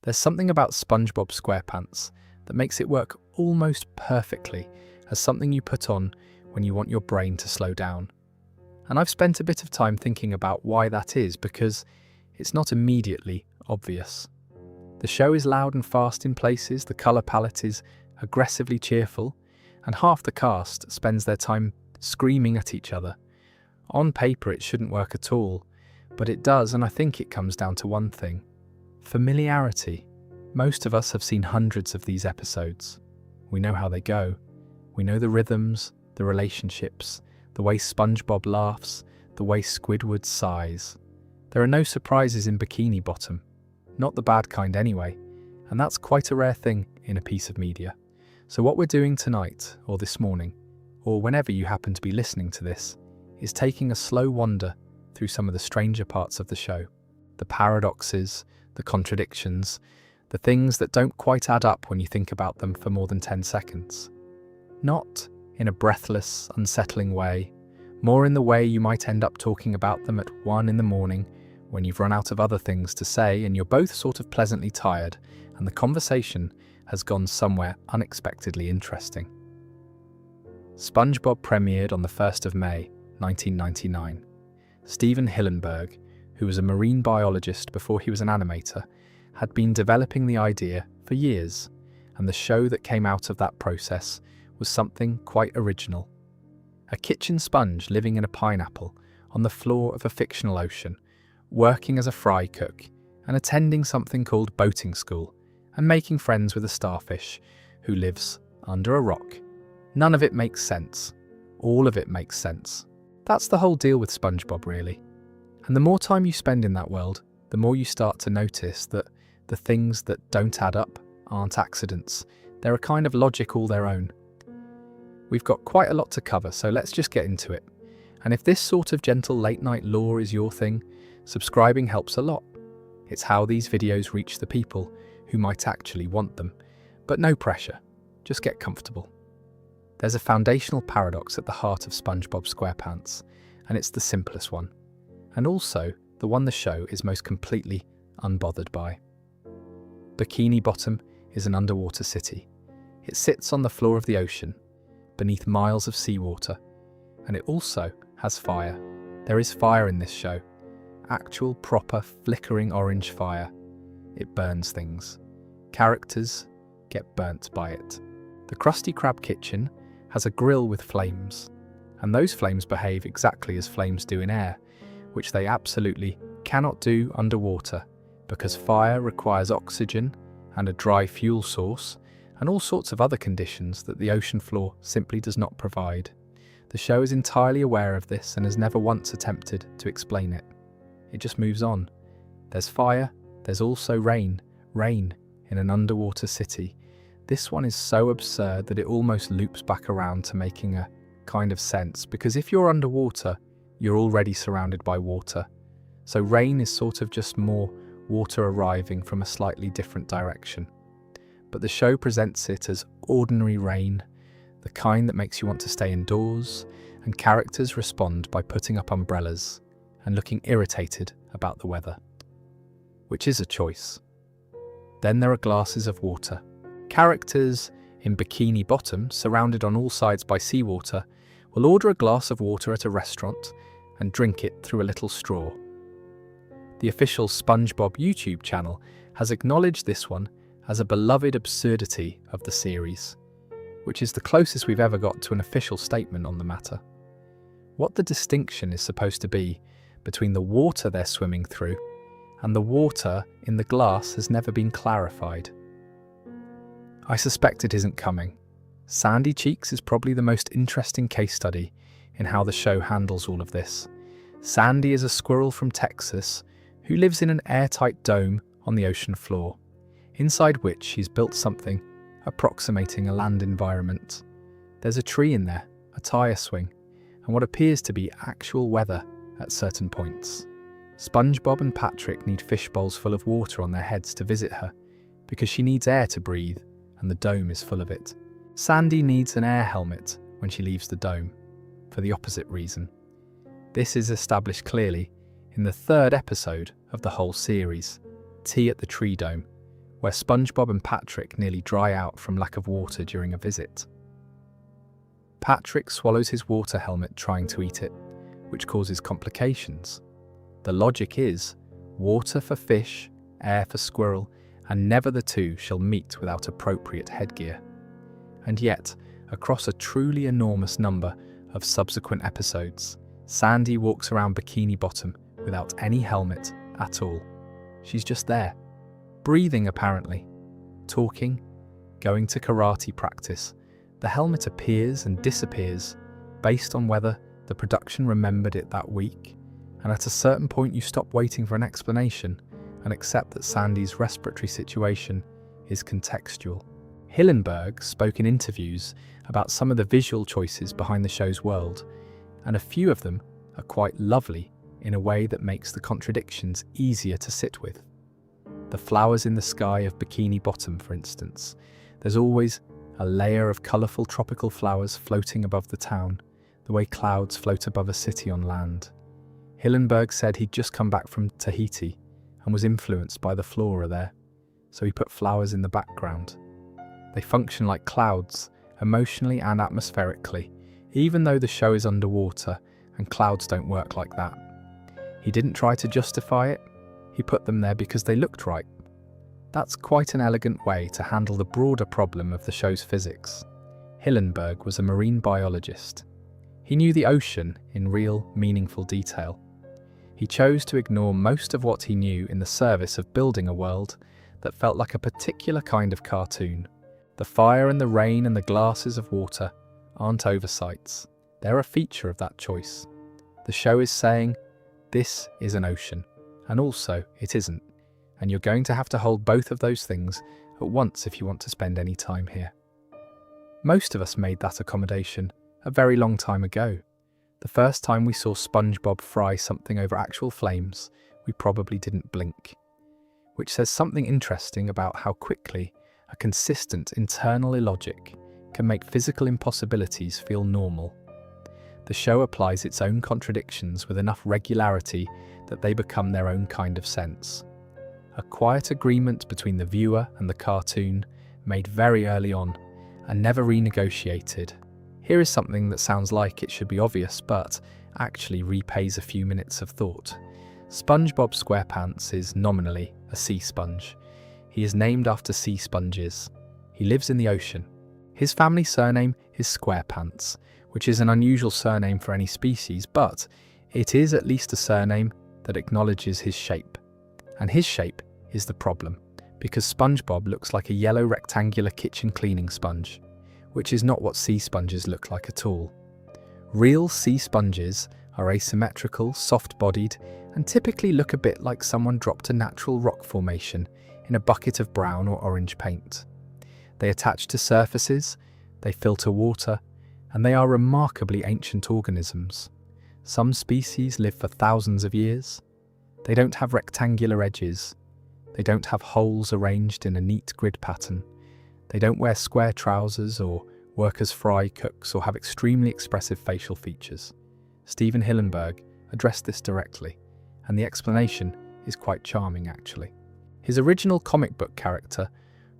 There's something about SpongeBob SquarePants that makes it work almost perfectly as something you put on when you want your brain to slow down. And I've spent a bit of time thinking about why that is, because it's not immediately obvious. The show is loud and fast in places, the colour palette is aggressively cheerful, and half the cast spends their time screaming at each other. On paper it shouldn't work at all, but it does, and I think it comes down to one thing: familiarity. Most of us have seen hundreds of these episodes. We know how they go. We know the rhythms, the relationships, the way SpongeBob laughs, the way Squidward sighs. There are no surprises in Bikini Bottom. Not the bad kind anyway, and that's quite a rare thing in a piece of media. So what we're doing tonight, or this morning, or whenever you happen to be listening to this, is taking a slow wander through some of the stranger parts of the show. The paradoxes, the contradictions, the things that don't quite add up when you think about them for more than 10 seconds. Not in a breathless, unsettling way, more in the way you might end up talking about them at 1 in the morning when you've run out of other things to say and you're both sort of pleasantly tired and the conversation has gone somewhere unexpectedly interesting. SpongeBob premiered on the 1st of May, 1999. Steven Hillenburg, who was a marine biologist before he was an animator, had been developing the idea for years, and the show that came out of that process was something quite original. A kitchen sponge living in a pineapple on the floor of a fictional ocean, working as a fry cook, and attending something called boating school, and making friends with a starfish who lives under a rock. None of it makes sense. All of it makes sense. That's the whole deal with SpongeBob, really. And the more time you spend in that world, the more you start to notice that the things that don't add up aren't accidents. They're a kind of logic all their own. We've got quite a lot to cover, so let's just get into it. And if this sort of gentle late-night lore is your thing, subscribing helps a lot. It's how these videos reach the people who might actually want them. But no pressure. Just get comfortable. There's a foundational paradox at the heart of SpongeBob SquarePants, and it's the simplest one. And also the one the show is most completely unbothered by. Bikini Bottom is an underwater city. It sits on the floor of the ocean, beneath miles of seawater, and it also has fire. There is fire in this show. Actual, proper, flickering orange fire. It burns things. Characters get burnt by it. The Krusty Krab kitchen has a grill with flames, and those flames behave exactly as flames do in air, which they absolutely cannot do underwater, because fire requires oxygen and a dry fuel source, and all sorts of other conditions that the ocean floor simply does not provide. The show is entirely aware of this and has never once attempted to explain it. It just moves on. There's fire, there's also rain. Rain in an underwater city. This one is so absurd that it almost loops back around to making a kind of sense, because if you're underwater, you're already surrounded by water. So rain is sort of just more water arriving from a slightly different direction. But the show presents it as ordinary rain, the kind that makes you want to stay indoors, and characters respond by putting up umbrellas and looking irritated about the weather, which is a choice. Then there are glasses of water. Characters in Bikini Bottom, surrounded on all sides by seawater, will order a glass of water at a restaurant and drink it through a little straw. The official SpongeBob YouTube channel has acknowledged this one as a beloved absurdity of the series, which is the closest we've ever got to an official statement on the matter. What the distinction is supposed to be between the water they're swimming through and the water in the glass has never been clarified. I suspect it isn't coming. Sandy Cheeks is probably the most interesting case study in how the show handles all of this. Sandy is a squirrel from Texas who lives in an airtight dome on the ocean floor, inside which he's built something approximating a land environment. There's a tree in there, a tire swing, and what appears to be actual weather at certain points. SpongeBob and Patrick need fish bowls full of water on their heads to visit her, because she needs air to breathe, and the dome is full of it. Sandy needs an air helmet when she leaves the dome, for the opposite reason. This is established clearly in the 3rd episode of the whole series, Tea at the Tree Dome, where SpongeBob and Patrick nearly dry out from lack of water during a visit. Patrick swallows his water helmet trying to eat it, which causes complications. The logic is, water for fish, air for squirrel, and never the two shall meet without appropriate headgear. And yet, across a truly enormous number of subsequent episodes, Sandy walks around Bikini Bottom without any helmet at all. She's just there, breathing apparently, talking, going to karate practice. The helmet appears and disappears based on whether the production remembered it that week, and at a certain point you stop waiting for an explanation and accept that Sandy's respiratory situation is contextual. Hillenburg spoke in interviews about some of the visual choices behind the show's world, and a few of them are quite lovely in a way that makes the contradictions easier to sit with. The flowers in the sky of Bikini Bottom, for instance. There's always a layer of colourful tropical flowers floating above the town, the way clouds float above a city on land. Hillenburg said he'd just come back from Tahiti and was influenced by the flora there, so he put flowers in the background. They function like clouds, emotionally and atmospherically, even though the show is underwater and clouds don't work like that. He didn't try to justify it, he put them there because they looked right. That's quite an elegant way to handle the broader problem of the show's physics. Hillenburg was a marine biologist. He knew the ocean in real, meaningful detail. He chose to ignore most of what he knew in the service of building a world that felt like a particular kind of cartoon. The fire and the rain and the glasses of water aren't oversights. They're a feature of that choice. The show is saying, this is an ocean, and also it isn't, and you're going to have to hold both of those things at once if you want to spend any time here. Most of us made that accommodation a very long time ago. The first time we saw SpongeBob fry something over actual flames, we probably didn't blink. Which says something interesting about how quickly a consistent internal illogic can make physical impossibilities feel normal. The show applies its own contradictions with enough regularity that they become their own kind of sense. A quiet agreement between the viewer and the cartoon, made very early on and never renegotiated. Here is something that sounds like it should be obvious, but actually repays a few minutes of thought. SpongeBob SquarePants is nominally a sea sponge. He is named after sea sponges. He lives in the ocean. His family surname is SquarePants, which is an unusual surname for any species, but it is at least a surname that acknowledges his shape. And his shape is the problem, because SpongeBob looks like a yellow rectangular kitchen cleaning sponge, which is not what sea sponges look like at all. Real sea sponges are asymmetrical, soft-bodied, and typically look a bit like someone dropped a natural rock formation in a bucket of brown or orange paint. They attach to surfaces, they filter water, and they are remarkably ancient organisms. Some species live for thousands of years. They don't have rectangular edges. They don't have holes arranged in a neat grid pattern. They don't wear square trousers or work as fry cooks or have extremely expressive facial features. Stephen Hillenburg addressed this directly, and the explanation is quite charming actually. His original comic book character,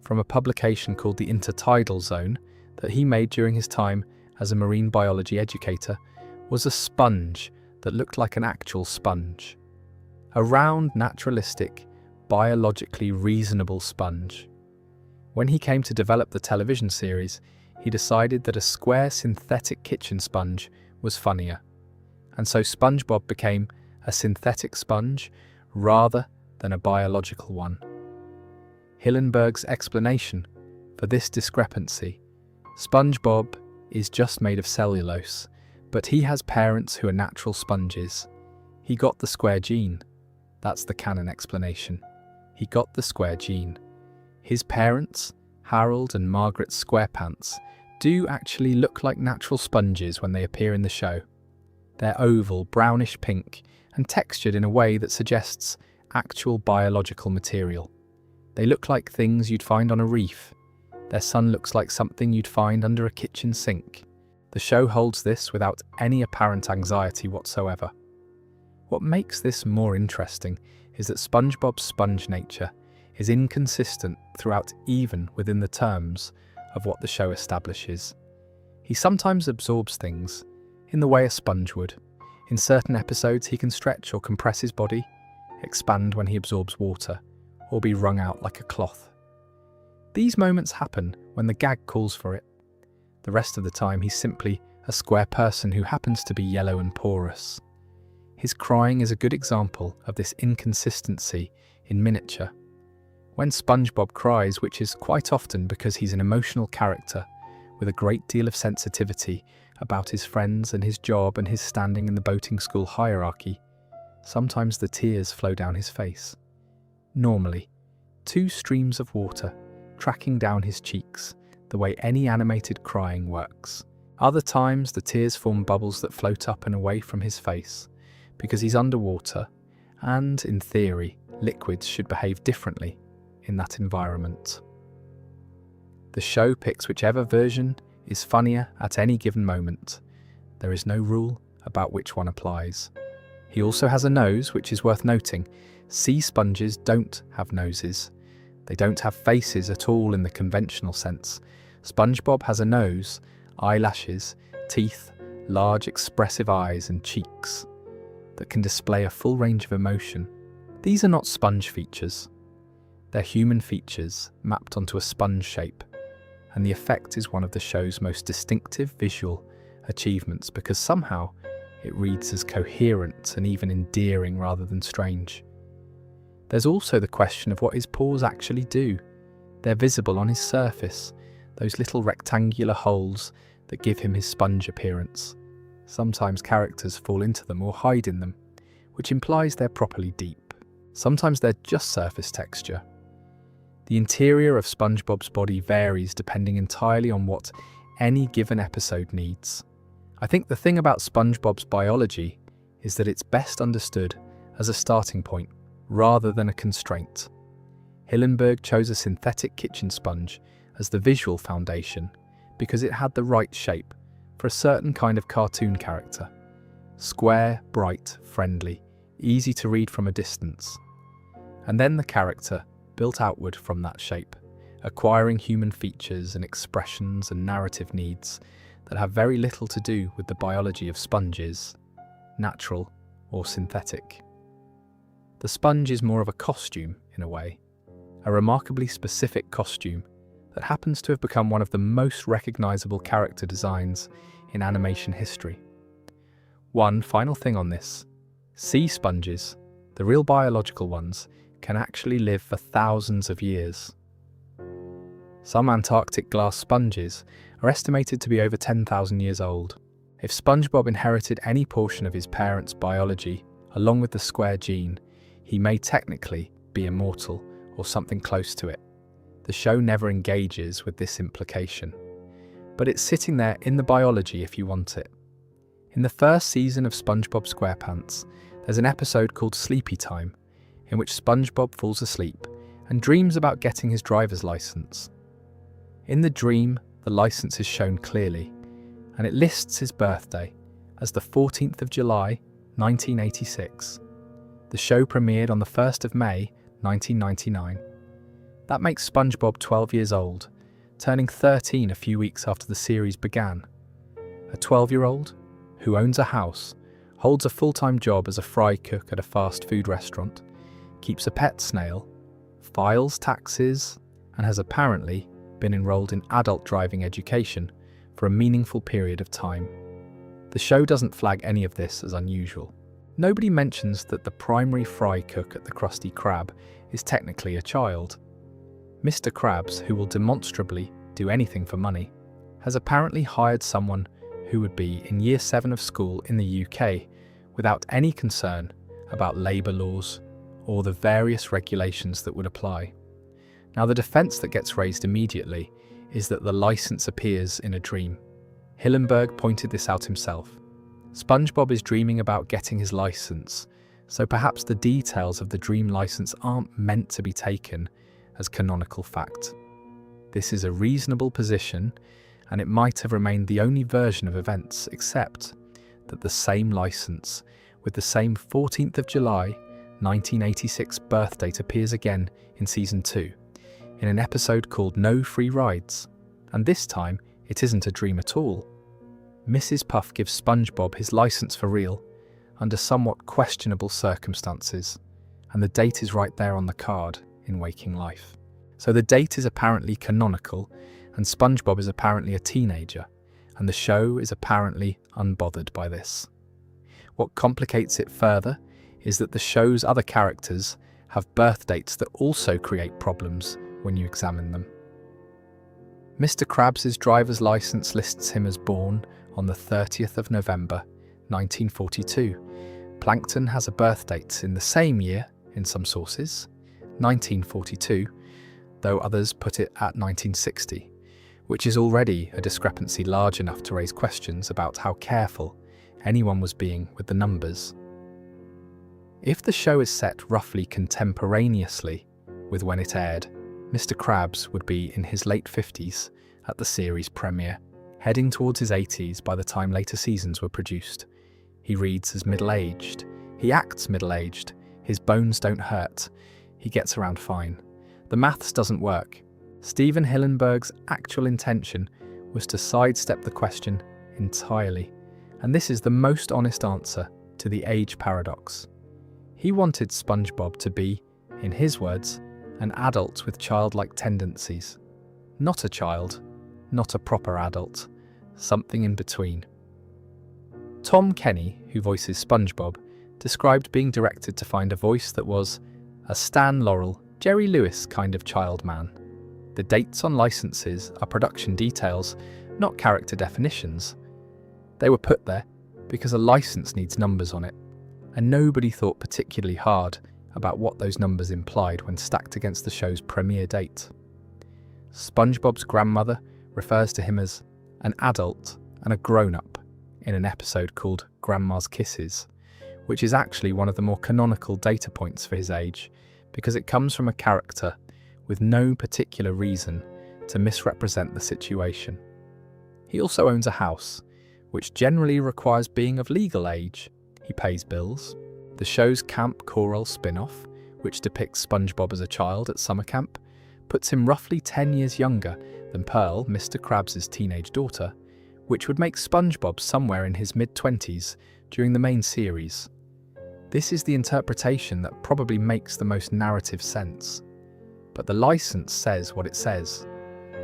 from a publication called The Intertidal Zone that he made during his time as a marine biology educator, was a sponge that looked like an actual sponge. A round, naturalistic, biologically reasonable sponge. When he came to develop the television series, he decided that a square synthetic kitchen sponge was funnier, and so SpongeBob became a synthetic sponge rather than a biological one. Hillenburg's explanation for this discrepancy: SpongeBob is just made of cellulose, but he has parents who are natural sponges. He got the square gene. That's the canon explanation. He got the square gene. His parents, Harold and Margaret SquarePants, do actually look like natural sponges when they appear in the show. They're oval, brownish pink, and textured in a way that suggests actual biological material. They look like things you'd find on a reef. Their sun looks like something you'd find under a kitchen sink. The show holds this without any apparent anxiety whatsoever. What makes this more interesting is that SpongeBob's sponge nature is inconsistent throughout, even within the terms of what the show establishes. He sometimes absorbs things in the way a sponge would. In certain episodes, he can stretch or compress his body, expand when he absorbs water, or be wrung out like a cloth. These moments happen when the gag calls for it. The rest of the time, he's simply a square person who happens to be yellow and porous. His crying is a good example of this inconsistency in miniature. When SpongeBob cries, which is quite often because he's an emotional character with a great deal of sensitivity about his friends and his job and his standing in the boating school hierarchy, sometimes the tears flow down his face. Normally, 2 streams of water tracking down his cheeks, the way any animated crying works. Other times, the tears form bubbles that float up and away from his face because he's underwater, and, in theory, liquids should behave differently in that environment. The show picks whichever version is funnier at any given moment. There is no rule about which one applies. He also has a nose, which is worth noting. Sea sponges don't have noses. They don't have faces at all in the conventional sense. SpongeBob has a nose, eyelashes, teeth, large expressive eyes and cheeks that can display a full range of emotion. These are not sponge features. They're human features mapped onto a sponge shape, and the effect is one of the show's most distinctive visual achievements because somehow it reads as coherent and even endearing rather than strange. There's also the question of what his paws actually do. They're visible on his surface, those little rectangular holes that give him his sponge appearance. Sometimes characters fall into them or hide in them, which implies they're properly deep. Sometimes they're just surface texture. The interior of SpongeBob's body varies depending entirely on what any given episode needs. I think the thing about SpongeBob's biology is that it's best understood as a starting point rather than a constraint. Hillenburg chose a synthetic kitchen sponge as the visual foundation because it had the right shape for a certain kind of cartoon character. Square, bright, friendly, easy to read from a distance. And then the character built outward from that shape, acquiring human features and expressions and narrative needs that have very little to do with the biology of sponges, natural or synthetic. The sponge is more of a costume, in a way, a remarkably specific costume that happens to have become one of the most recognizable character designs in animation history. One final thing on this: sea sponges, the real biological ones, can actually live for thousands of years. Some Antarctic glass sponges are estimated to be over 10,000 years old. If SpongeBob inherited any portion of his parents' biology, along with the square gene, he may technically be immortal or something close to it. The show never engages with this implication, but it's sitting there in the biology if you want it. In the first season of SpongeBob SquarePants, there's an episode called Sleepy Time, in which SpongeBob falls asleep and dreams about getting his driver's license. In the dream, the license is shown clearly, and it lists his birthday as the 14th of July, 1986. The show premiered on the 1st of May, 1999. That makes SpongeBob 12 years old, turning 13 a few weeks after the series began. A 12-year-old who owns a house, holds a full-time job as a fry cook at a fast food restaurant, keeps a pet snail, files taxes, and has apparently been enrolled in adult driving education for a meaningful period of time. The show doesn't flag any of this as unusual. Nobody mentions that the primary fry cook at the Krusty Krab is technically a child. Mr. Krabs, who will demonstrably do anything for money, has apparently hired someone who would be in year 7 of school in the UK without any concern about labour laws or the various regulations that would apply. Now, the defence that gets raised immediately is that the licence appears in a dream. Hillenburg pointed this out himself. SpongeBob is dreaming about getting his licence, so perhaps the details of the dream licence aren't meant to be taken as canonical fact. This is a reasonable position, and it might have remained the only version of events, except that the same licence, with the same 14th of July, 1986 birth date appears again in Season 2, in an episode called No Free Rides, and this time it isn't a dream at all. Mrs. Puff gives SpongeBob his license for real, under somewhat questionable circumstances, and the date is right there on the card in Waking Life. So the date is apparently canonical, and SpongeBob is apparently a teenager, and the show is apparently unbothered by this. What complicates it further is that the show's other characters have birth dates that also create problems when you examine them. Mr. Krabs' driver's license lists him as born on the 30th of November, 1942. Plankton has a birth date in the same year, in some sources, 1942, though others put it at 1960, which is already a discrepancy large enough to raise questions about how careful anyone was being with the numbers. If the show is set roughly contemporaneously with when it aired, Mr. Krabs would be in his late 50s at the series premiere, heading towards his 80s by the time later seasons were produced. He reads as middle-aged, he acts middle-aged, his bones don't hurt, he gets around fine. The maths doesn't work. Stephen Hillenburg's actual intention was to sidestep the question entirely, and this is the most honest answer to the age paradox. He wanted SpongeBob to be, in his words, an adult with childlike tendencies. Not a child, not a proper adult, something in between. Tom Kenny, who voices SpongeBob, described being directed to find a voice that was a Stan Laurel, Jerry Lewis kind of child man. The dates on licenses are production details, not character definitions. They were put there because a license needs numbers on it, and nobody thought particularly hard about what those numbers implied when stacked against the show's premiere date. SpongeBob's grandmother refers to him as an adult and a grown-up in an episode called Grandma's Kisses, which is actually one of the more canonical data points for his age, because it comes from a character with no particular reason to misrepresent the situation. He also owns a house, which generally requires being of legal age. He pays bills. The show's Camp Coral spin-off, which depicts SpongeBob as a child at summer camp, puts him roughly 10 years younger than Pearl, Mr. Krabs' teenage daughter, which would make SpongeBob somewhere in his mid-20s during the main series. This is the interpretation that probably makes the most narrative sense. But the license says what it says,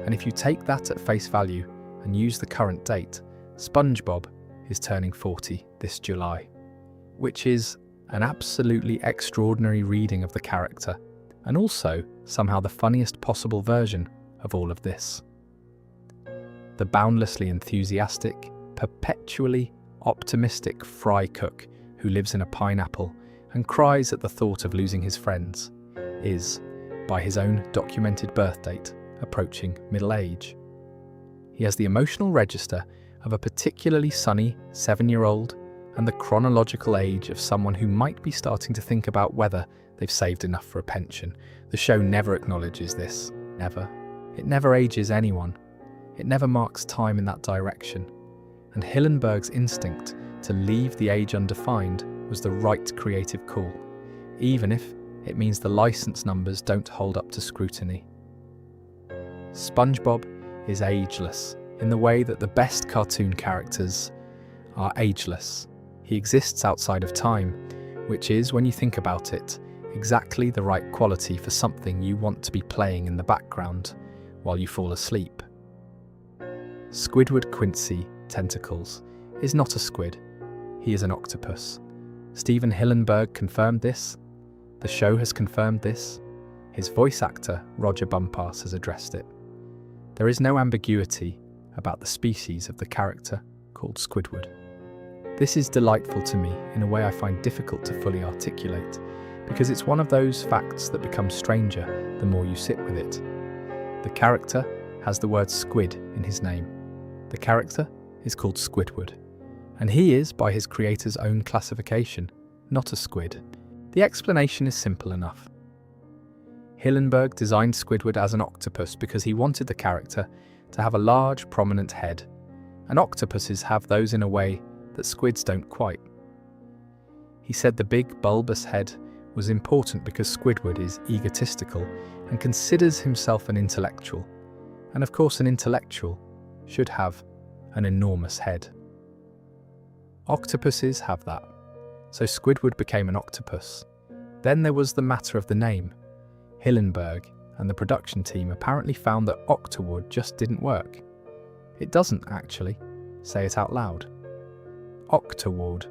and if you take that at face value and use the current date, SpongeBob is turning 40 this July, which is an absolutely extraordinary reading of the character, and also somehow the funniest possible version of all of this. The boundlessly enthusiastic, perpetually optimistic fry cook who lives in a pineapple and cries at the thought of losing his friends is, by his own documented birth date, approaching middle age. He has the emotional register of a particularly sunny 7-year-old and the chronological age of someone who might be starting to think about whether they've saved enough for a pension. The show never acknowledges this. Never. It never ages anyone. It never marks time in that direction. And Hillenburg's instinct to leave the age undefined was the right creative call, even if it means the license numbers don't hold up to scrutiny. SpongeBob is ageless in the way that the best cartoon characters are ageless. He exists outside of time, which is, when you think about it, exactly the right quality for something you want to be playing in the background while you fall asleep. Squidward Quincy Tentacles is not a squid. He is an octopus. Stephen Hillenburg confirmed this. The show has confirmed this. His voice actor, Roger Bumpass, has addressed it. There is no ambiguity about the species of the character called Squidward. This is delightful to me in a way I find difficult to fully articulate, because it's one of those facts that becomes stranger the more you sit with it. The character has the word squid in his name. The character is called Squidward, and he is, by his creator's own classification, not a squid. The explanation is simple enough. Hillenburg designed Squidward as an octopus because he wanted the character to have a large, prominent head, and octopuses have those in a way that squids don't quite. He said the big, bulbous head was important because Squidward is egotistical and considers himself an intellectual. And of course, an intellectual should have an enormous head. Octopuses have that, so Squidward became an octopus. Then there was the matter of the name. Hillenburg and the production team apparently found that Octaward just didn't work. It doesn't actually. Say it out loud. Octaward.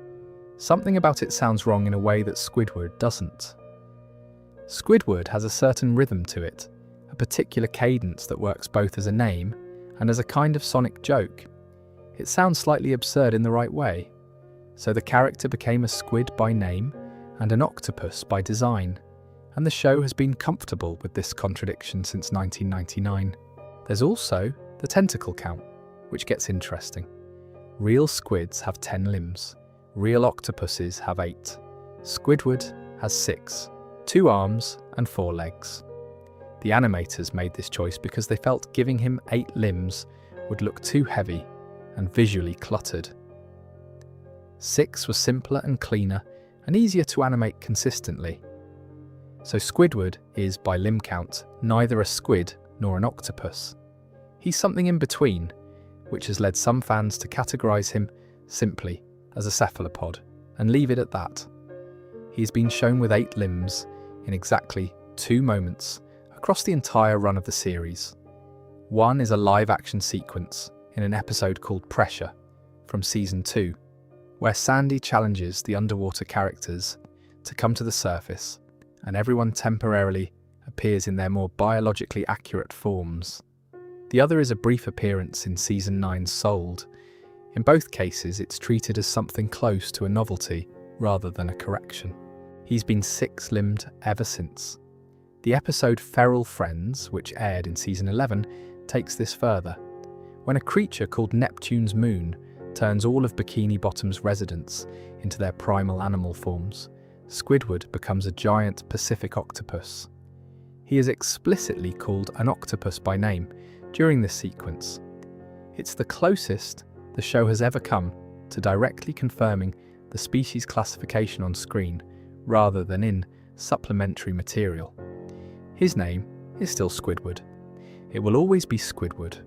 Something about it sounds wrong in a way that Squidward doesn't. Squidward has a certain rhythm to it, a particular cadence that works both as a name and as a kind of sonic joke. It sounds slightly absurd in the right way. So the character became a squid by name and an octopus by design, and the show has been comfortable with this contradiction since 1999. There's also the tentacle count, which gets interesting. Real squids have 10 limbs. Real octopuses have 8. Squidward has 6, 2 arms and 4 legs. The animators made this choice because they felt giving him 8 limbs would look too heavy and visually cluttered. 6 was simpler and cleaner and easier to animate consistently. So Squidward is, by limb count, neither a squid nor an octopus. He's something in between, which has led some fans to categorise him simply as a cephalopod and leave it at that. He's been shown with 8 limbs in exactly 2 moments across the entire run of the series. One is a live-action sequence in an episode called Pressure from Season 2, where Sandy challenges the underwater characters to come to the surface, and everyone temporarily appears in their more biologically accurate forms. The other is a brief appearance in Season 9's Sold. In both cases, it's treated as something close to a novelty rather than a correction. He's been 6-limbed ever since. The episode Feral Friends, which aired in Season 11, takes this further. When a creature called Neptune's Moon turns all of Bikini Bottom's residents into their primal animal forms, Squidward becomes a giant Pacific octopus. He is explicitly called an octopus by name during this sequence. It's the closest the show has ever come to directly confirming the species classification on screen rather than in supplementary material. His name is still Squidward. It will always be Squidward.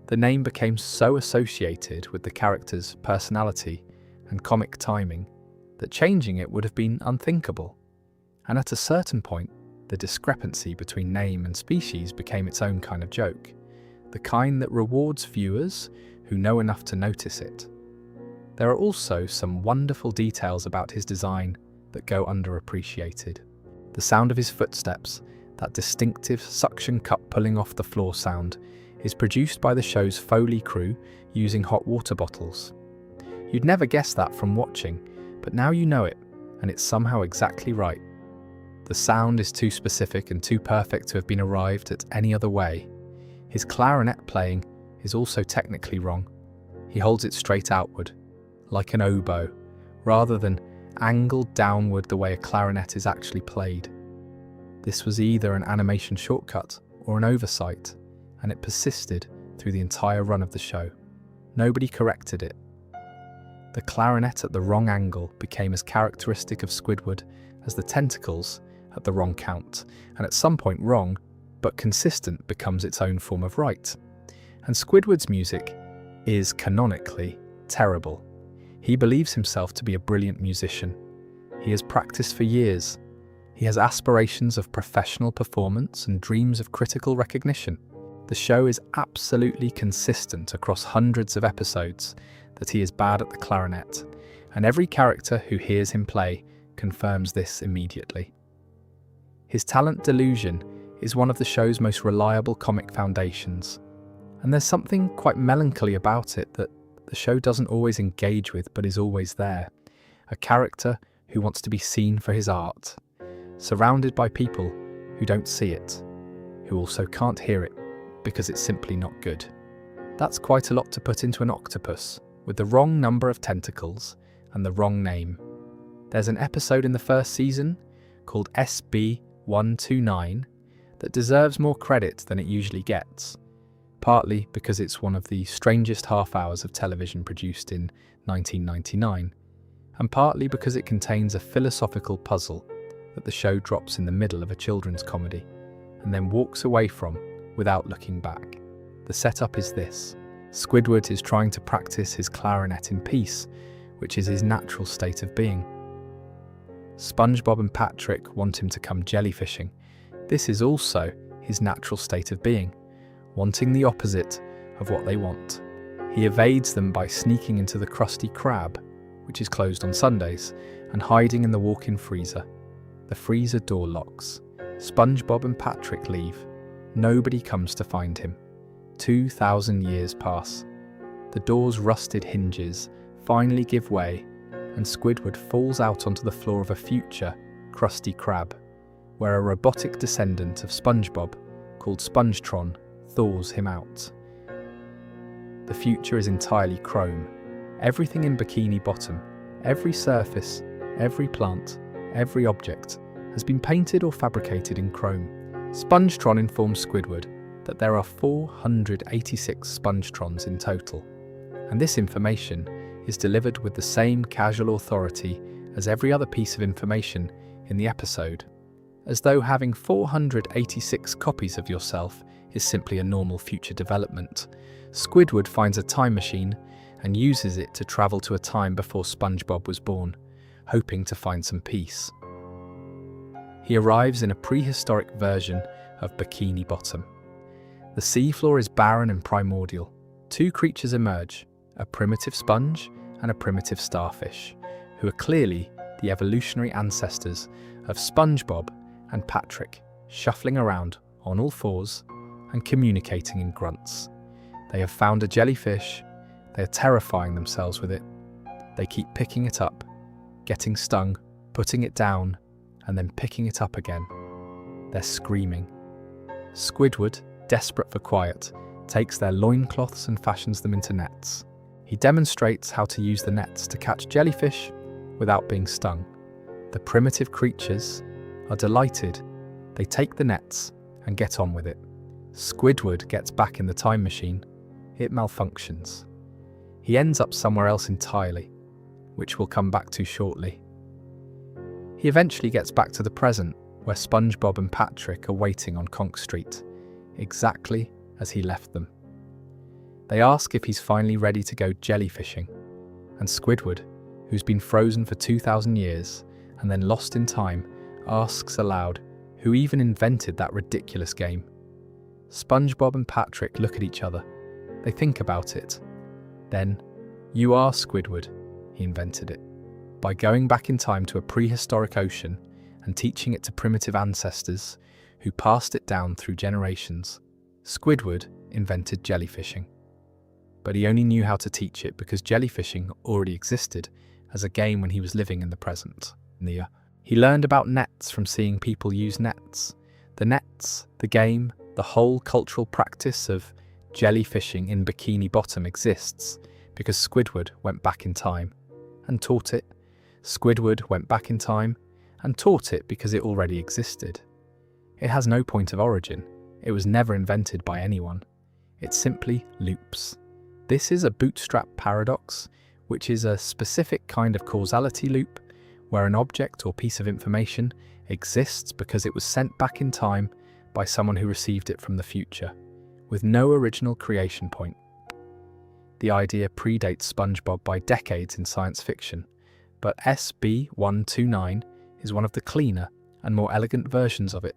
The name became so associated with the character's personality and comic timing that changing it would have been unthinkable. And at a certain point, the discrepancy between name and species became its own kind of joke, the kind that rewards viewers who know enough to notice it. There are also some wonderful details about his design that go underappreciated. The sound of his footsteps, that distinctive suction cup pulling off the floor sound, is produced by the show's Foley crew using hot water bottles. You'd never guess that from watching, but now you know it, and it's somehow exactly right. The sound is too specific and too perfect to have been arrived at any other way. His clarinet playing is also technically wrong. He holds it straight outward, like an oboe, rather than angled downward the way a clarinet is actually played. This was either an animation shortcut or an oversight, and it persisted through the entire run of the show. Nobody corrected it. The clarinet at the wrong angle became as characteristic of Squidward as the tentacles at the wrong count, and at some point wrong, but consistent, becomes its own form of right. And Squidward's music is canonically terrible. He believes himself to be a brilliant musician. He has practiced for years. He has aspirations of professional performance and dreams of critical recognition. The show is absolutely consistent across hundreds of episodes that he is bad at the clarinet, and every character who hears him play confirms this immediately. His talent delusion is one of the show's most reliable comic foundations, and there's something quite melancholy about it that the show doesn't always engage with but is always there. A character who wants to be seen for his art, surrounded by people who don't see it, who also can't hear it because it's simply not good. That's quite a lot to put into an octopus, with the wrong number of tentacles and the wrong name. There's an episode in the first season called SB129 that deserves more credit than it usually gets, partly because it's one of the strangest half hours of television produced in 1999, and partly because it contains a philosophical puzzle that the show drops in the middle of a children's comedy and then walks away from without looking back. The setup is this. Squidward is trying to practice his clarinet in peace, which is his natural state of being. SpongeBob and Patrick want him to come jellyfishing. This is also his natural state of being, wanting the opposite of what they want. He evades them by sneaking into the Krusty Krab, which is closed on Sundays, and hiding in the walk-in freezer. The freezer door locks. SpongeBob and Patrick leave. Nobody comes to find him. 2,000 years pass. The door's rusted hinges finally give way, and Squidward falls out onto the floor of a future Krusty Krab, where a robotic descendant of SpongeBob, called Spongetron, thaws him out. The future is entirely chrome. Everything in Bikini Bottom, every surface, every plant, every object, has been painted or fabricated in chrome. Spongetron informs Squidward that there are 486 Spongetrons in total, and this information is delivered with the same casual authority as every other piece of information in the episode, as though having 486 copies of yourself is simply a normal future development. Squidward finds a time machine and uses it to travel to a time before SpongeBob was born, hoping to find some peace. He arrives in a prehistoric version of Bikini Bottom. The seafloor is barren and primordial. Two creatures emerge, a primitive sponge and a primitive starfish, who are clearly the evolutionary ancestors of SpongeBob and Patrick, shuffling around on all fours and communicating in grunts. They have found a jellyfish. They are terrifying themselves with it. They keep picking it up, getting stung, putting it down, and then picking it up again. They're screaming. Squidward, desperate for quiet, takes their loincloths and fashions them into nets. He demonstrates how to use the nets to catch jellyfish without being stung. The primitive creatures are delighted. They take the nets and get on with it. Squidward gets back in the time machine. It malfunctions. He ends up somewhere else entirely, which we'll come back to shortly. He eventually gets back to the present, where SpongeBob and Patrick are waiting on Conch Street, exactly as he left them. They ask if he's finally ready to go jellyfishing, and Squidward, who's been frozen for 2,000 years and then lost in time, asks aloud who even invented that ridiculous game. SpongeBob and Patrick look at each other. They think about it. Then, "You are Squidward," he invented it, by going back in time to a prehistoric ocean and teaching it to primitive ancestors who passed it down through generations. Squidward invented jellyfishing. But he only knew how to teach it because jellyfishing already existed as a game when he was living in the present. He learned about nets from seeing people use nets. The nets, the game, the whole cultural practice of jellyfishing in Bikini Bottom exists because Squidward went back in time and taught it. Squidward went back in time and taught it because it already existed. It has no point of origin. It was never invented by anyone. It simply loops. This is a bootstrap paradox, which is a specific kind of causality loop where an object or piece of information exists because it was sent back in time by someone who received it from the future, with no original creation point. The idea predates SpongeBob by decades in science fiction, but SB129 is one of the cleaner and more elegant versions of it,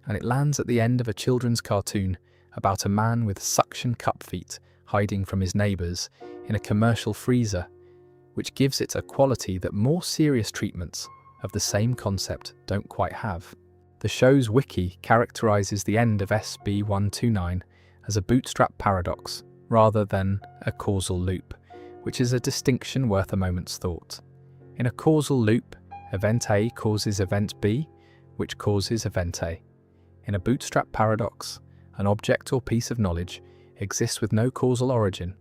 and it lands at the end of a children's cartoon about a man with suction cup feet hiding from his neighbours in a commercial freezer, which gives it a quality that more serious treatments of the same concept don't quite have. The show's wiki characterises the end of SB129 as a bootstrap paradox rather than a causal loop, which is a distinction worth a moment's thought. In a causal loop, event A causes event B, which causes event A. In a bootstrap paradox, an object or piece of knowledge exists with no causal origin.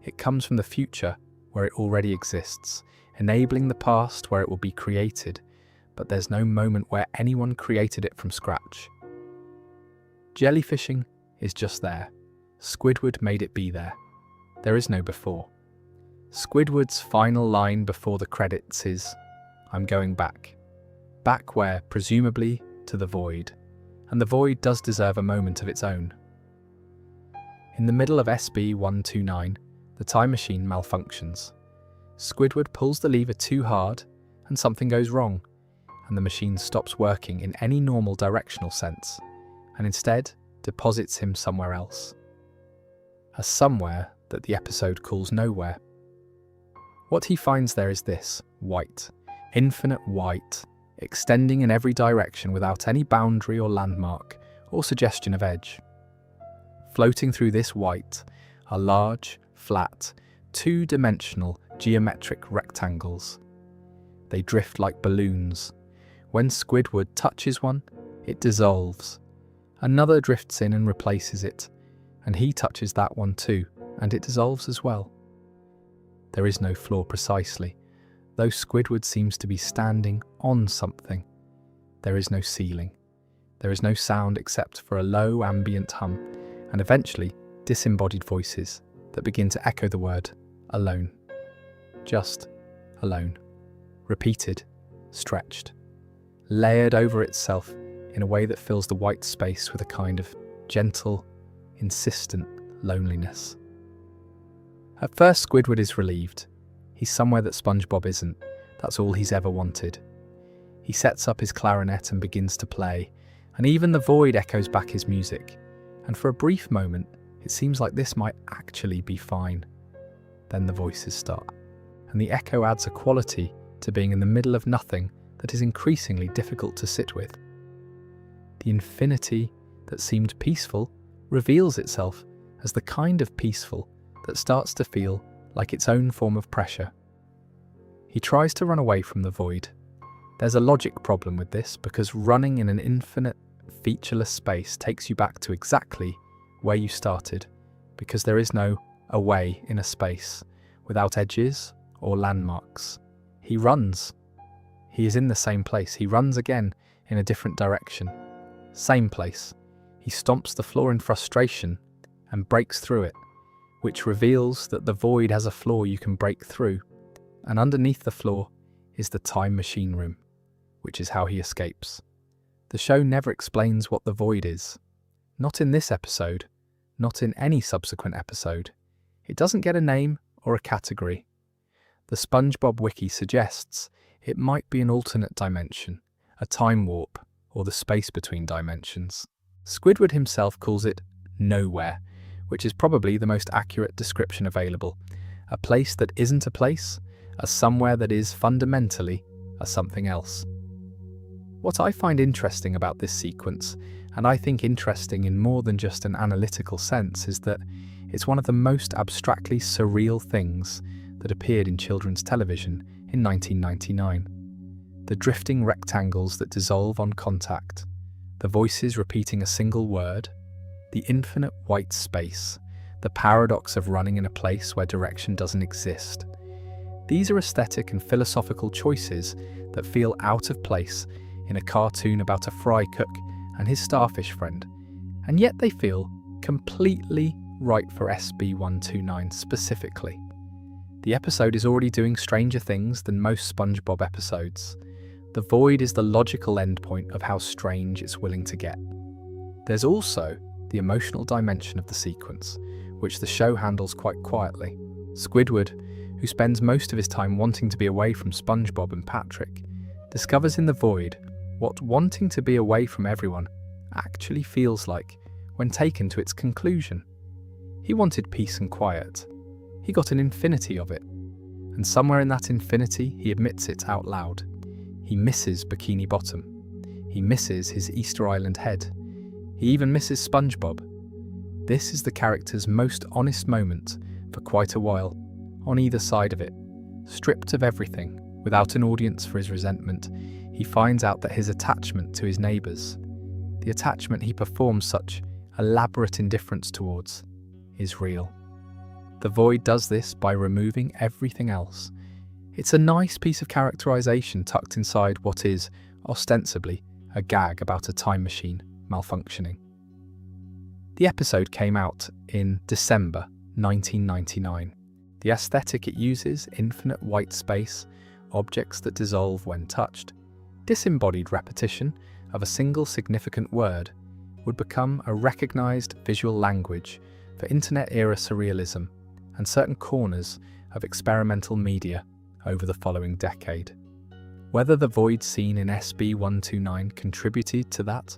It comes from the future where it already exists, enabling the past where it will be created, but there's no moment where anyone created it from scratch. Jellyfishing is just there. Squidward made it be there. There is no before. Squidward's final line before the credits is, "I'm going back." back where, presumably, to the void. And the void does deserve a moment of its own. In the middle of SB129, the time machine malfunctions. Squidward pulls the lever too hard, and something goes wrong, and the machine stops working in any normal directional sense, and instead deposits him somewhere else. A somewhere that the episode calls nowhere. What he finds there is this: white, infinite white, extending in every direction without any boundary or landmark or suggestion of edge. Floating through this white are large, flat, two-dimensional geometric rectangles. They drift like balloons. When Squidward touches one, it dissolves. Another drifts in and replaces it, and he touches that one too, and it dissolves as well. There is no floor precisely, though Squidward seems to be standing on something. There is no ceiling. There is no sound except for a low ambient hum, and eventually disembodied voices that begin to echo the word alone. Just alone. Repeated, stretched, layered over itself in a way that fills the white space with a kind of gentle, insistent loneliness. At first, Squidward is relieved. He's somewhere that SpongeBob isn't. That's all he's ever wanted. He sets up his clarinet and begins to play, and even the void echoes back his music. And for a brief moment, it seems like this might actually be fine. Then the voices start, and the echo adds a quality to being in the middle of nothing that is increasingly difficult to sit with. The infinity that seemed peaceful reveals itself as the kind of peaceful that starts to feel like its own form of pressure. He tries to run away from the void. There's a logic problem with this because running in an infinite, featureless space takes you back to exactly where you started, because there is no away in a space without edges or landmarks. He runs. He is in the same place. He runs again in a different direction. Same place. He stomps the floor in frustration and breaks through it, which reveals that the void has a floor you can break through, and underneath the floor is the time machine room, which is how he escapes. The show never explains what the void is. Not in this episode, not in any subsequent episode. It doesn't get a name or a category. The SpongeBob wiki suggests it might be an alternate dimension, a time warp, or the space between dimensions. Squidward himself calls it nowhere, which is probably the most accurate description available. A place that isn't a place, a somewhere that is fundamentally a something else. What I find interesting about this sequence, and I think interesting in more than just an analytical sense, is that it's one of the most abstractly surreal things that appeared in children's television in 1999. The drifting rectangles that dissolve on contact, the voices repeating a single word, the infinite white space, the paradox of running in a place where direction doesn't exist. These are aesthetic and philosophical choices that feel out of place in a cartoon about a fry cook and his starfish friend, and yet they feel completely right for SB129 specifically. The episode is already doing stranger things than most SpongeBob episodes. The void is the logical endpoint of how strange it's willing to get. There's also the emotional dimension of the sequence, which the show handles quite quietly. Squidward, who spends most of his time wanting to be away from SpongeBob and Patrick, discovers in the void what wanting to be away from everyone actually feels like when taken to its conclusion. He wanted peace and quiet. He got an infinity of it. And somewhere in that infinity, he admits it out loud. He misses Bikini Bottom. He misses his Easter Island head. He even misses SpongeBob. This is the character's most honest moment for quite a while, on either side of it. Stripped of everything, without an audience for his resentment, he finds out that his attachment to his neighbours, the attachment he performs such elaborate indifference towards, is real. The void does this by removing everything else. It's a nice piece of characterization tucked inside what is, ostensibly, a gag about a time machine malfunctioning. The episode came out in December 1999. The aesthetic it uses, infinite white space, objects that dissolve when touched, disembodied repetition of a single significant word would become a recognized visual language for internet-era surrealism and certain corners of experimental media over the following decade. Whether the void scene in SB129 contributed to that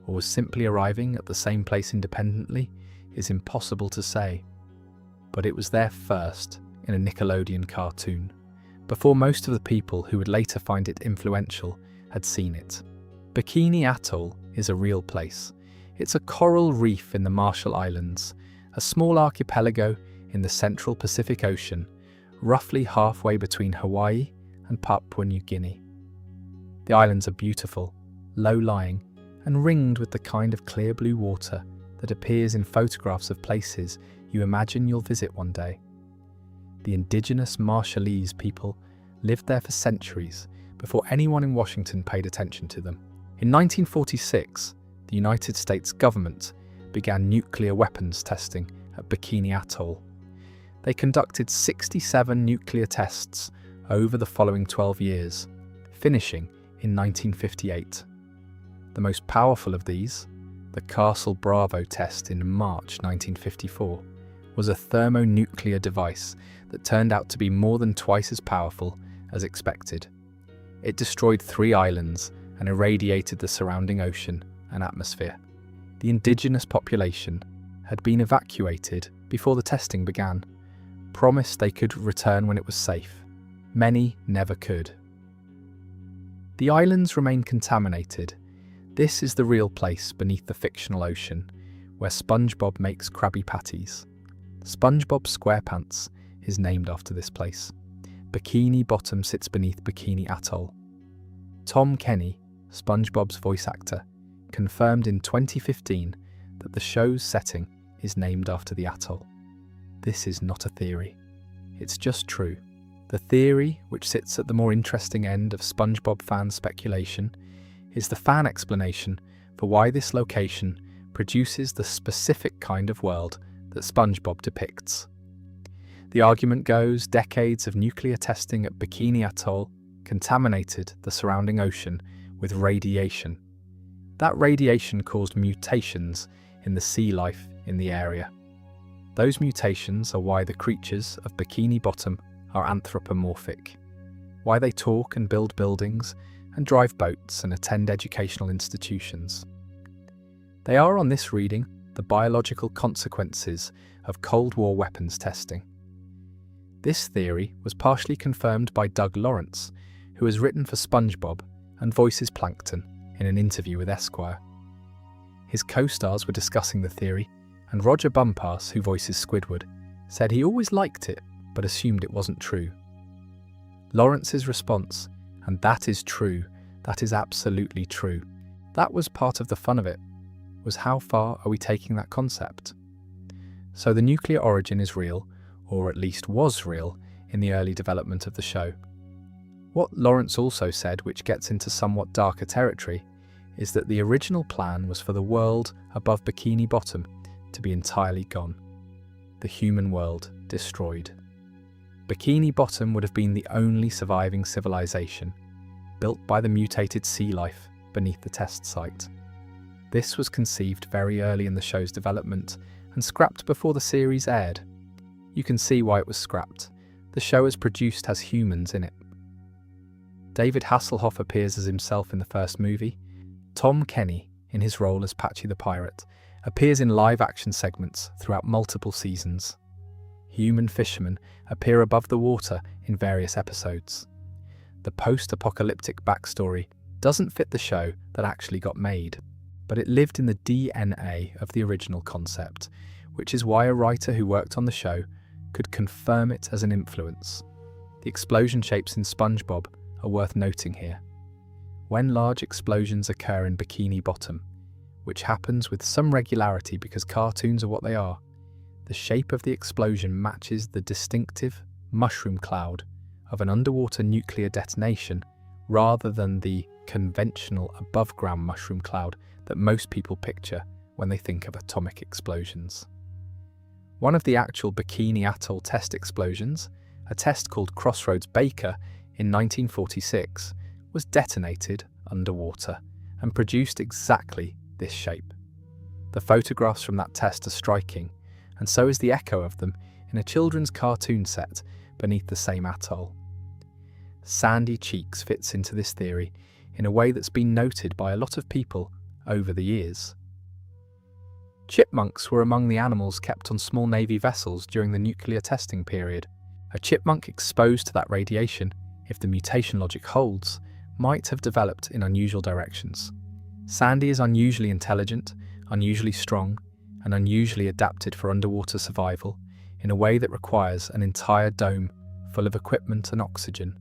or was simply arriving at the same place independently is impossible to say. But it was there first in a Nickelodeon cartoon, before most of the people who would later find it influential had seen it. Bikini Atoll is a real place. It's a coral reef in the Marshall Islands, a small archipelago in the central Pacific Ocean, roughly halfway between Hawaii and Papua New Guinea. The islands are beautiful, low-lying, and ringed with the kind of clear blue water that appears in photographs of places you imagine you'll visit one day. The indigenous Marshallese people lived there for centuries before anyone in Washington paid attention to them. In 1946, the United States government began nuclear weapons testing at Bikini Atoll. They conducted 67 nuclear tests over the following 12 years, finishing in 1958. The most powerful of these, the Castle Bravo test in March 1954, was a thermonuclear device that turned out to be more than twice as powerful as expected. It destroyed 3 islands and irradiated the surrounding ocean and atmosphere. The indigenous population had been evacuated before the testing began, promised they could return when it was safe. Many never could. The islands remain contaminated. This is the real place beneath the fictional ocean, where SpongeBob makes Krabby Patties. SpongeBob SquarePants is named after this place. Bikini Bottom sits beneath Bikini Atoll. Tom Kenny, SpongeBob's voice actor, confirmed in 2015 that the show's setting is named after the atoll. This is not a theory. It's just true. The theory, which sits at the more interesting end of SpongeBob fan speculation, is the fan explanation for why this location produces the specific kind of world that SpongeBob depicts. The argument goes decades of nuclear testing at Bikini Atoll contaminated the surrounding ocean with radiation. That radiation caused mutations in the sea life in the area. Those mutations are why the creatures of Bikini Bottom are anthropomorphic, why they talk and build buildings and drive boats and attend educational institutions. They are, on this reading, the biological consequences of Cold War weapons testing. This theory was partially confirmed by Doug Lawrence, who has written for SpongeBob and voices Plankton in an interview with Esquire. His co-stars were discussing the theory, and Roger Bumpass, who voices Squidward, said he always liked it but assumed it wasn't true. Lawrence's response, "And that is true, that is absolutely true. That was part of the fun of it, was how far are we taking that concept?" So the nuclear origin is real, or at least was real, in the early development of the show. What Lawrence also said, which gets into somewhat darker territory, is that the original plan was for the world above Bikini Bottom to be entirely gone. The human world destroyed. Bikini Bottom would have been the only surviving civilization, built by the mutated sea life beneath the test site. This was conceived very early in the show's development and scrapped before the series aired. You can see why it was scrapped. The show is produced has humans in it. David Hasselhoff appears as himself in the first movie. Tom Kenny, in his role as Patchy the Pirate, appears in live-action segments throughout multiple seasons. Human fishermen appear above the water in various episodes. The post-apocalyptic backstory doesn't fit the show that actually got made, but it lived in the DNA of the original concept, which is why a writer who worked on the show could confirm it as an influence. The explosion shapes in SpongeBob are worth noting here. When large explosions occur in Bikini Bottom, which happens with some regularity because cartoons are what they are, the shape of the explosion matches the distinctive mushroom cloud of an underwater nuclear detonation rather than the conventional above-ground mushroom cloud that most people picture when they think of atomic explosions. One of the actual Bikini Atoll test explosions, a test called Crossroads Baker in 1946, was was detonated underwater and produced exactly this shape. The photographs from that test are striking, and so is the echo of them in a children's cartoon set beneath the same atoll. Sandy cheeks fits into this theory in a way that's been noted by a lot of people over the years. Chipmunks were among the animals kept on small Navy vessels during the nuclear testing period. A chipmunk exposed to that radiation, if the mutation logic holds, might have developed in unusual directions. Sandy is unusually intelligent, unusually strong, and unusually adapted for underwater survival in a way that requires an entire dome full of equipment and oxygen.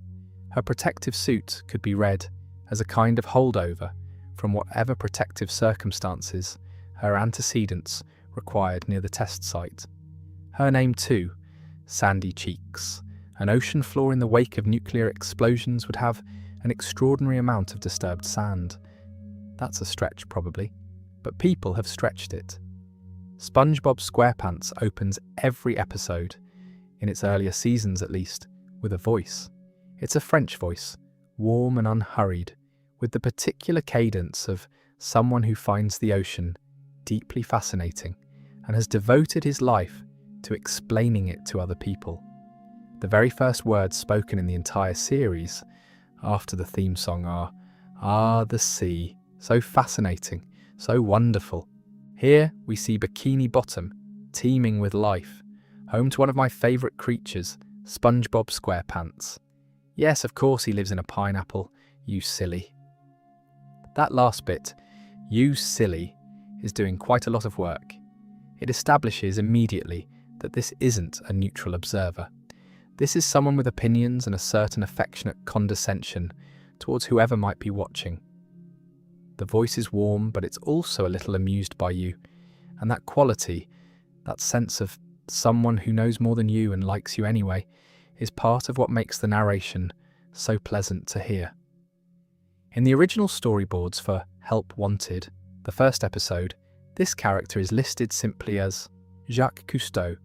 Her protective suit could be read as a kind of holdover from whatever protective circumstances her antecedents required near the test site. Her name too, Sandy Cheeks. An ocean floor in the wake of nuclear explosions would have an extraordinary amount of disturbed sand. That's a stretch, probably, but people have stretched it. SpongeBob SquarePants opens every episode, in its earlier seasons at least, with a voice. It's a French voice, warm and unhurried, with the particular cadence of someone who finds the ocean deeply fascinating and has devoted his life to explaining it to other people. The very first words spoken in the entire series, after the theme song, are, "Ah, the sea, so fascinating, so wonderful." Here we see Bikini Bottom, teeming with life, home to one of my favourite creatures, SpongeBob SquarePants. Yes, of course he lives in a pineapple, you silly. That last bit, you silly, is doing quite a lot of work. It establishes immediately that this isn't a neutral observer. This is someone with opinions and a certain affectionate condescension towards whoever might be watching. The voice is warm, but it's also a little amused by you, and that quality, that sense of someone who knows more than you and likes you anyway, is part of what makes the narration so pleasant to hear. In the original storyboards for Help Wanted, the first episode, this character is listed simply as Jacques Cousteau.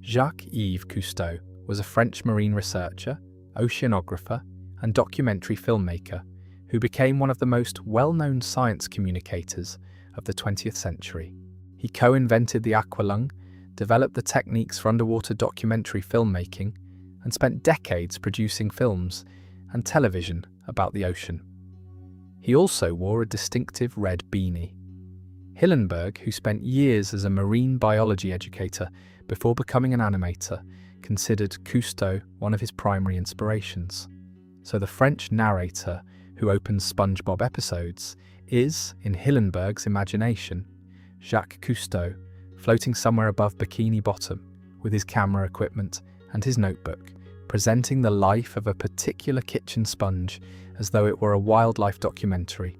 Jacques-Yves Cousteau was a French marine researcher, oceanographer, and documentary filmmaker who became one of the most well-known science communicators of the 20th century. He co-invented the aqualung, developed the techniques for underwater documentary filmmaking, and spent decades producing films and television about the ocean. He also wore a distinctive red beanie. Hillenburg, who spent years as a marine biology educator before becoming an animator, considered Cousteau one of his primary inspirations. So the French narrator who opens SpongeBob episodes is, in Hillenburg's imagination, Jacques Cousteau, floating somewhere above Bikini Bottom with his camera equipment and his notebook, presenting the life of a particular kitchen sponge as though it were a wildlife documentary.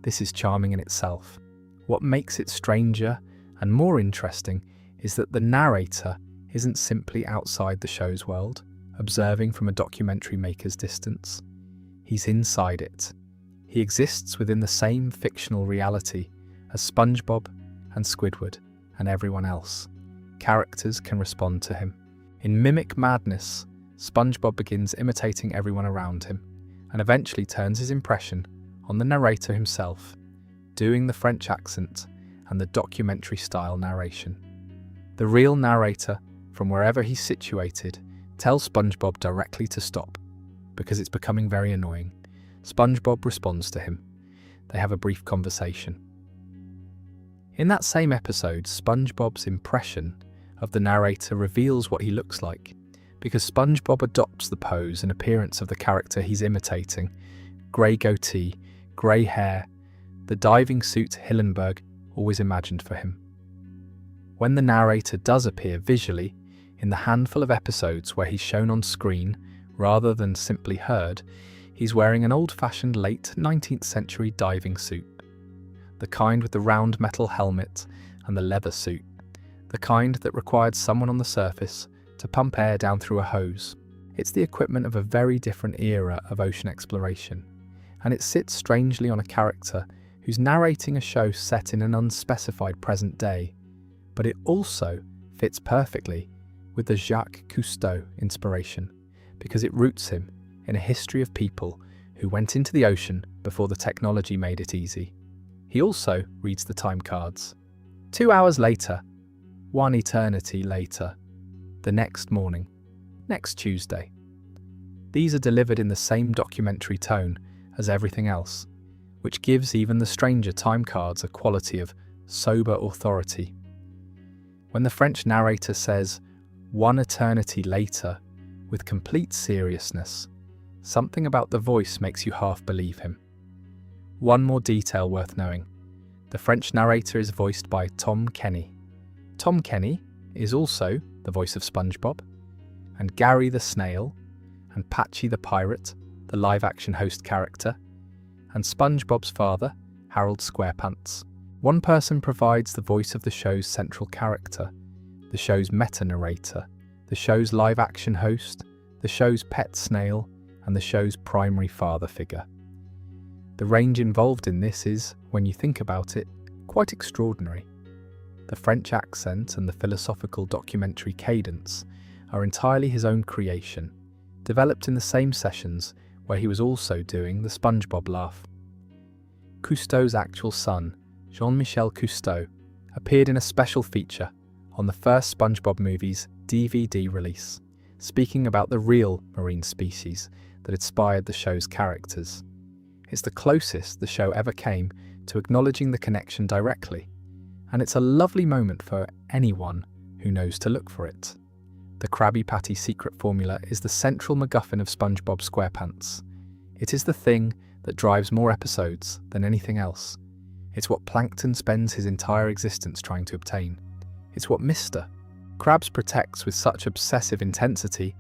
This is charming in itself. What makes it stranger and more interesting is that the narrator isn't simply outside the show's world, observing from a documentary maker's distance. He's inside it. He exists within the same fictional reality as SpongeBob and Squidward and everyone else. Characters can respond to him. In mimic madness, SpongeBob begins imitating everyone around him and eventually turns his impression on the narrator himself, doing the French accent and the documentary-style narration. The real narrator, from wherever he's situated, tells SpongeBob directly to stop, because it's becoming very annoying. SpongeBob responds to him. They have a brief conversation. In that same episode, SpongeBob's impression of the narrator reveals what he looks like, because SpongeBob adopts the pose and appearance of the character he's imitating. Grey goatee, grey hair, the diving suit Hillenburg always imagined for him. When the narrator does appear visually, in the handful of episodes where he's shown on screen rather than simply heard, he's wearing an old-fashioned late 19th century diving suit. The kind with the round metal helmet and the leather suit. The kind that required someone on the surface to pump air down through a hose. It's the equipment of a very different era of ocean exploration, and it sits strangely on a character who's narrating a show set in an unspecified present day, but it also fits perfectly with the Jacques Cousteau inspiration, because it roots him in a history of people who went into the ocean before the technology made it easy. He also reads the time cards. 2 hours later, one eternity later, the next morning, next Tuesday. These are delivered in the same documentary tone as everything else, which gives even the stranger time cards a quality of sober authority. When the French narrator says, "one eternity later," with complete seriousness, something about the voice makes you half believe him. One more detail worth knowing. The French narrator is voiced by Tom Kenny. Tom Kenny is also the voice of SpongeBob, and Gary the Snail, and Patchy the Pirate, the live-action host character, and SpongeBob's father, Harold SquarePants. One person provides the voice of the show's central character, the show's meta-narrator, the show's live-action host, the show's pet snail, and the show's primary father figure. The range involved in this is, when you think about it, quite extraordinary. The French accent and the philosophical documentary cadence are entirely his own creation, developed in the same sessions where he was also doing the SpongeBob laugh. Cousteau's actual son, Jean-Michel Cousteau, appeared in a special feature on the first SpongeBob movie's DVD release, speaking about the real marine species that inspired the show's characters. It's the closest the show ever came to acknowledging the connection directly, and it's a lovely moment for anyone who knows to look for it. The Krabby Patty secret formula is the central MacGuffin of SpongeBob SquarePants. It is the thing that drives more episodes than anything else. It's what Plankton spends his entire existence trying to obtain. It's what Mr. Krabs protects with such obsessive intensity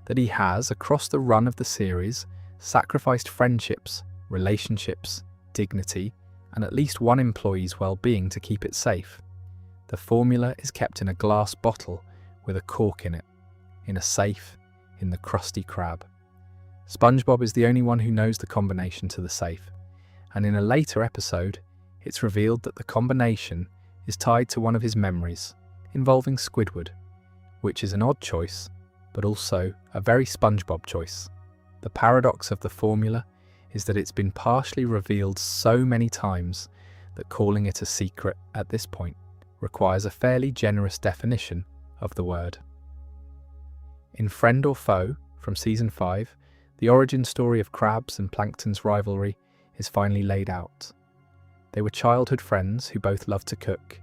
that he has, across the run of the series, sacrificed friendships, relationships, dignity, and at least one employee's well-being to keep it safe. The formula is kept in a glass bottle with a cork in it, in a safe, in the Krusty Krab. SpongeBob is the only one who knows the combination to the safe, and in a later episode, it's revealed that the combination is tied to one of his memories, involving Squidward, which is an odd choice, but also a very SpongeBob choice. The paradox of the formula is that it's been partially revealed so many times that calling it a secret at this point requires a fairly generous definition of the word. In Friend or Foe, from Season 5, the origin story of Krabs and Plankton's rivalry is finally laid out. They were childhood friends who both loved to cook,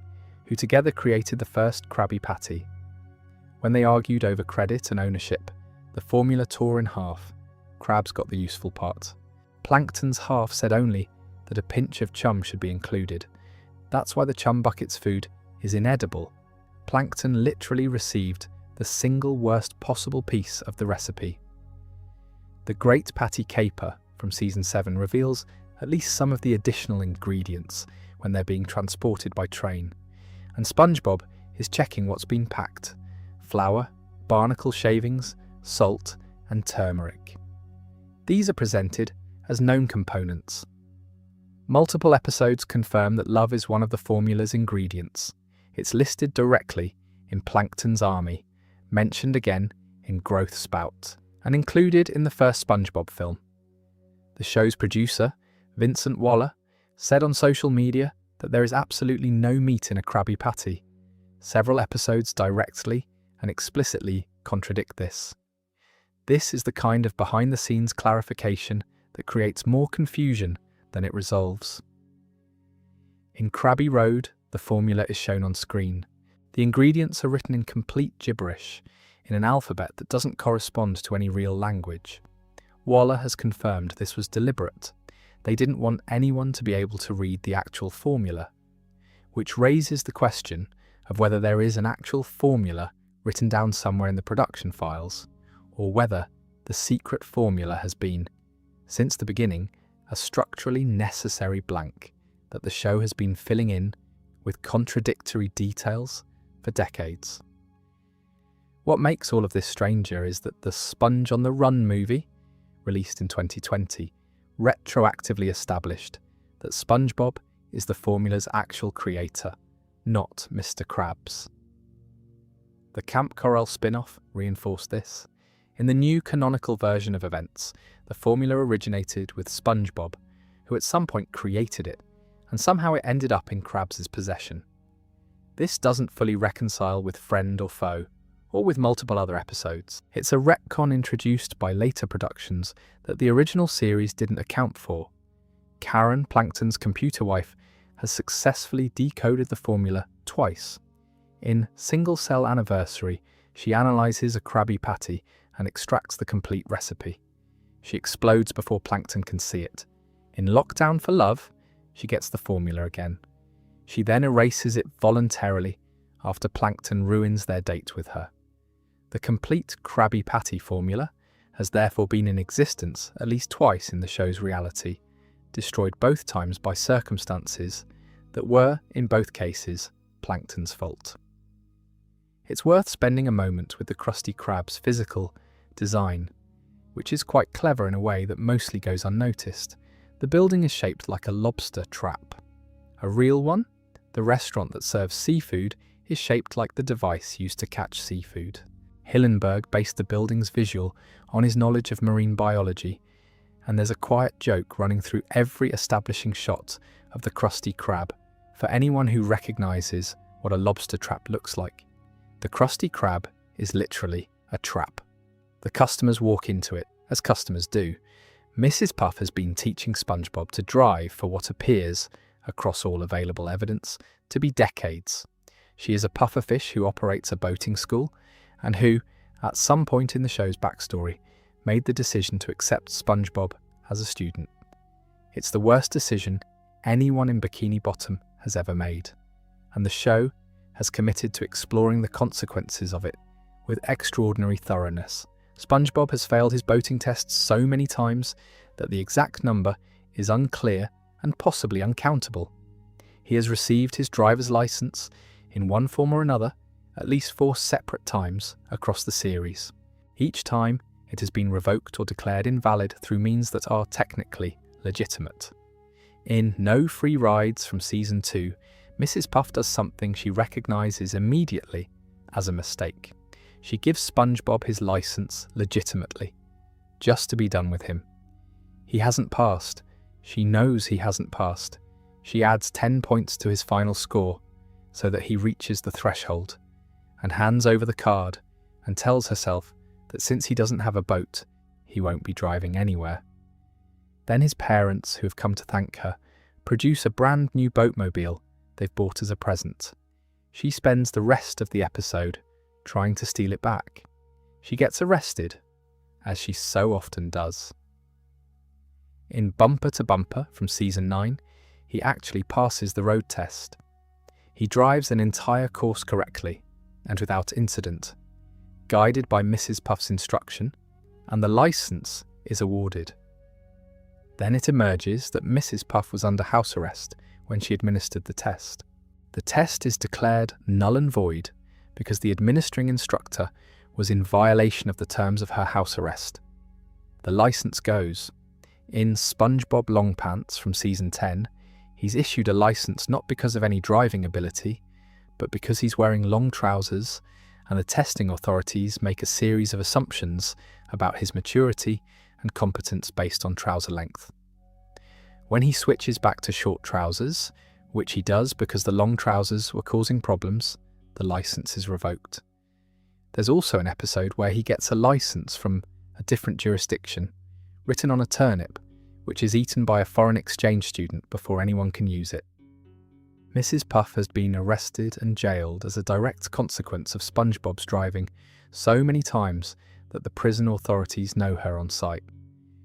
who together created the first Krabby Patty. When they argued over credit and ownership, the formula tore in half. Krabs got the useful part. Plankton's half said only that a pinch of chum should be included. That's why the chum bucket's food is inedible. Plankton literally received the single worst possible piece of the recipe. The Great Patty Caper from Season 7 reveals at least some of the additional ingredients when they're being transported by train, and SpongeBob is checking what's been packed: flour, barnacle shavings, salt, and turmeric. These are presented as known components. Multiple episodes confirm that love is one of the formula's ingredients. It's listed directly in Plankton's Army, mentioned again in Growth Spout, and included in the first SpongeBob film. The show's producer, Vincent Waller, said on social media that there is absolutely no meat in a Krabby Patty. Several episodes directly and explicitly contradict this. This is the kind of behind-the-scenes clarification that creates more confusion than it resolves. In Krabby Road, the formula is shown on screen. The ingredients are written in complete gibberish, in an alphabet that doesn't correspond to any real language. Waller has confirmed this was deliberate. They didn't want anyone to be able to read the actual formula, which raises the question of whether there is an actual formula written down somewhere in the production files, or whether the secret formula has been, since the beginning, a structurally necessary blank that the show has been filling in with contradictory details for decades. What makes all of this stranger is that the Sponge on the Run movie, released in 2020, retroactively established that SpongeBob is the formula's actual creator, not Mr. Krabs. The Camp Corral spin-off reinforced this. In the new canonical version of events, the formula originated with SpongeBob, who at some point created it, and somehow it ended up in Krabs' possession. This doesn't fully reconcile with Friend or Foe, or with multiple other episodes. It's a retcon introduced by later productions that the original series didn't account for. Karen, Plankton's computer wife, has successfully decoded the formula twice. In Single Cell Anniversary, she analyzes a Krabby Patty and extracts the complete recipe. She explodes before Plankton can see it. In Lockdown for Love, she gets the formula again. She then erases it voluntarily after Plankton ruins their date with her. The complete Krabby Patty formula has therefore been in existence at least twice in the show's reality, destroyed both times by circumstances that were, in both cases, Plankton's fault. It's worth spending a moment with the Krusty Krab's physical design, which is quite clever in a way that mostly goes unnoticed. The building is shaped like a lobster trap. A real one, the restaurant that serves seafood, is shaped like the device used to catch seafood. Hillenburg based the building's visual on his knowledge of marine biology, and there's a quiet joke running through every establishing shot of the Krusty Krab for anyone who recognises what a lobster trap looks like. The Krusty Krab is literally a trap. The customers walk into it, as customers do. Mrs. Puff has been teaching SpongeBob to drive for what appears, across all available evidence, to be decades. She is a pufferfish who operates a boating school, and who, at some point in the show's backstory, made the decision to accept SpongeBob as a student. It's the worst decision anyone in Bikini Bottom has ever made, and the show has committed to exploring the consequences of it with extraordinary thoroughness. SpongeBob has failed his boating tests so many times that the exact number is unclear and possibly uncountable. He has received his driver's license, in one form or another, at least 4 separate times across the series. Each time, it has been revoked or declared invalid through means that are technically legitimate. In No Free Rides from Season 2, Mrs. Puff does something she recognises immediately as a mistake. She gives SpongeBob his license legitimately, just to be done with him. He hasn't passed. She knows he hasn't passed. She adds 10 points to his final score so that he reaches the threshold, and hands over the card and tells herself that since he doesn't have a boat, he won't be driving anywhere. Then his parents, who have come to thank her, produce a brand new boatmobile they've bought as a present. She spends the rest of the episode trying to steal it back. She gets arrested, as she so often does. In Bumper to Bumper from Season 9, he actually passes the road test. He drives an entire course correctly and without incident, guided by Mrs. Puff's instruction, and the license is awarded. Then it emerges that Mrs. Puff was under house arrest when she administered the test. The test is declared null and void because the administering instructor was in violation of the terms of her house arrest. The license goes. In SpongeBob Longpants from Season 10, he's issued a license not because of any driving ability, but because he's wearing long trousers, and the testing authorities make a series of assumptions about his maturity and competence based on trouser length. When he switches back to short trousers, which he does because the long trousers were causing problems, the license is revoked. There's also an episode where he gets a license from a different jurisdiction, written on a turnip, which is eaten by a foreign exchange student before anyone can use it. Mrs. Puff has been arrested and jailed as a direct consequence of SpongeBob's driving so many times that the prison authorities know her on sight.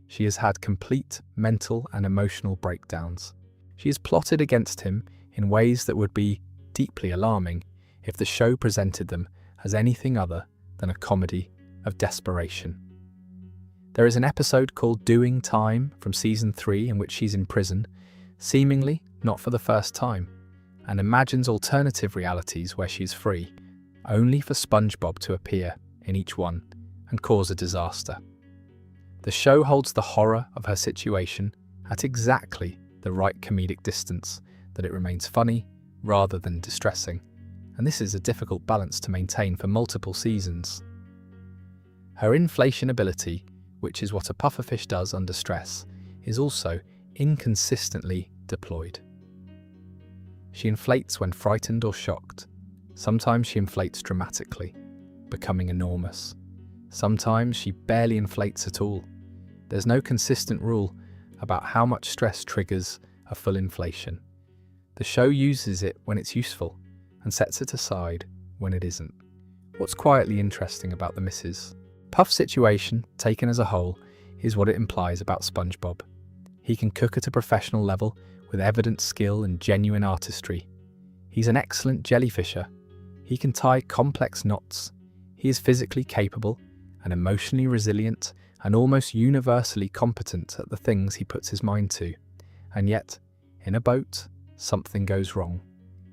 She has had complete mental and emotional breakdowns. She is plotted against him in ways that would be deeply alarming if the show presented them as anything other than a comedy of desperation. There is an episode called Doing Time from Season 3 in which she's in prison, seemingly not for the first time, and imagines alternative realities where she is free, only for SpongeBob to appear in each one and cause a disaster. The show holds the horror of her situation at exactly the right comedic distance that it remains funny rather than distressing, and this is a difficult balance to maintain for multiple seasons. Her inflation ability, which is what a pufferfish does under stress, is also inconsistently deployed. She inflates when frightened or shocked. Sometimes she inflates dramatically, becoming enormous. Sometimes she barely inflates at all. There's no consistent rule about how much stress triggers a full inflation. The show uses it when it's useful and sets it aside when it isn't. What's quietly interesting about the Mrs. Puff situation, taken as a whole, is what it implies about SpongeBob. He can cook at a professional level with evident skill and genuine artistry. He's an excellent jellyfisher. He can tie complex knots. He is physically capable and emotionally resilient and almost universally competent at the things he puts his mind to. And yet, in a boat, something goes wrong.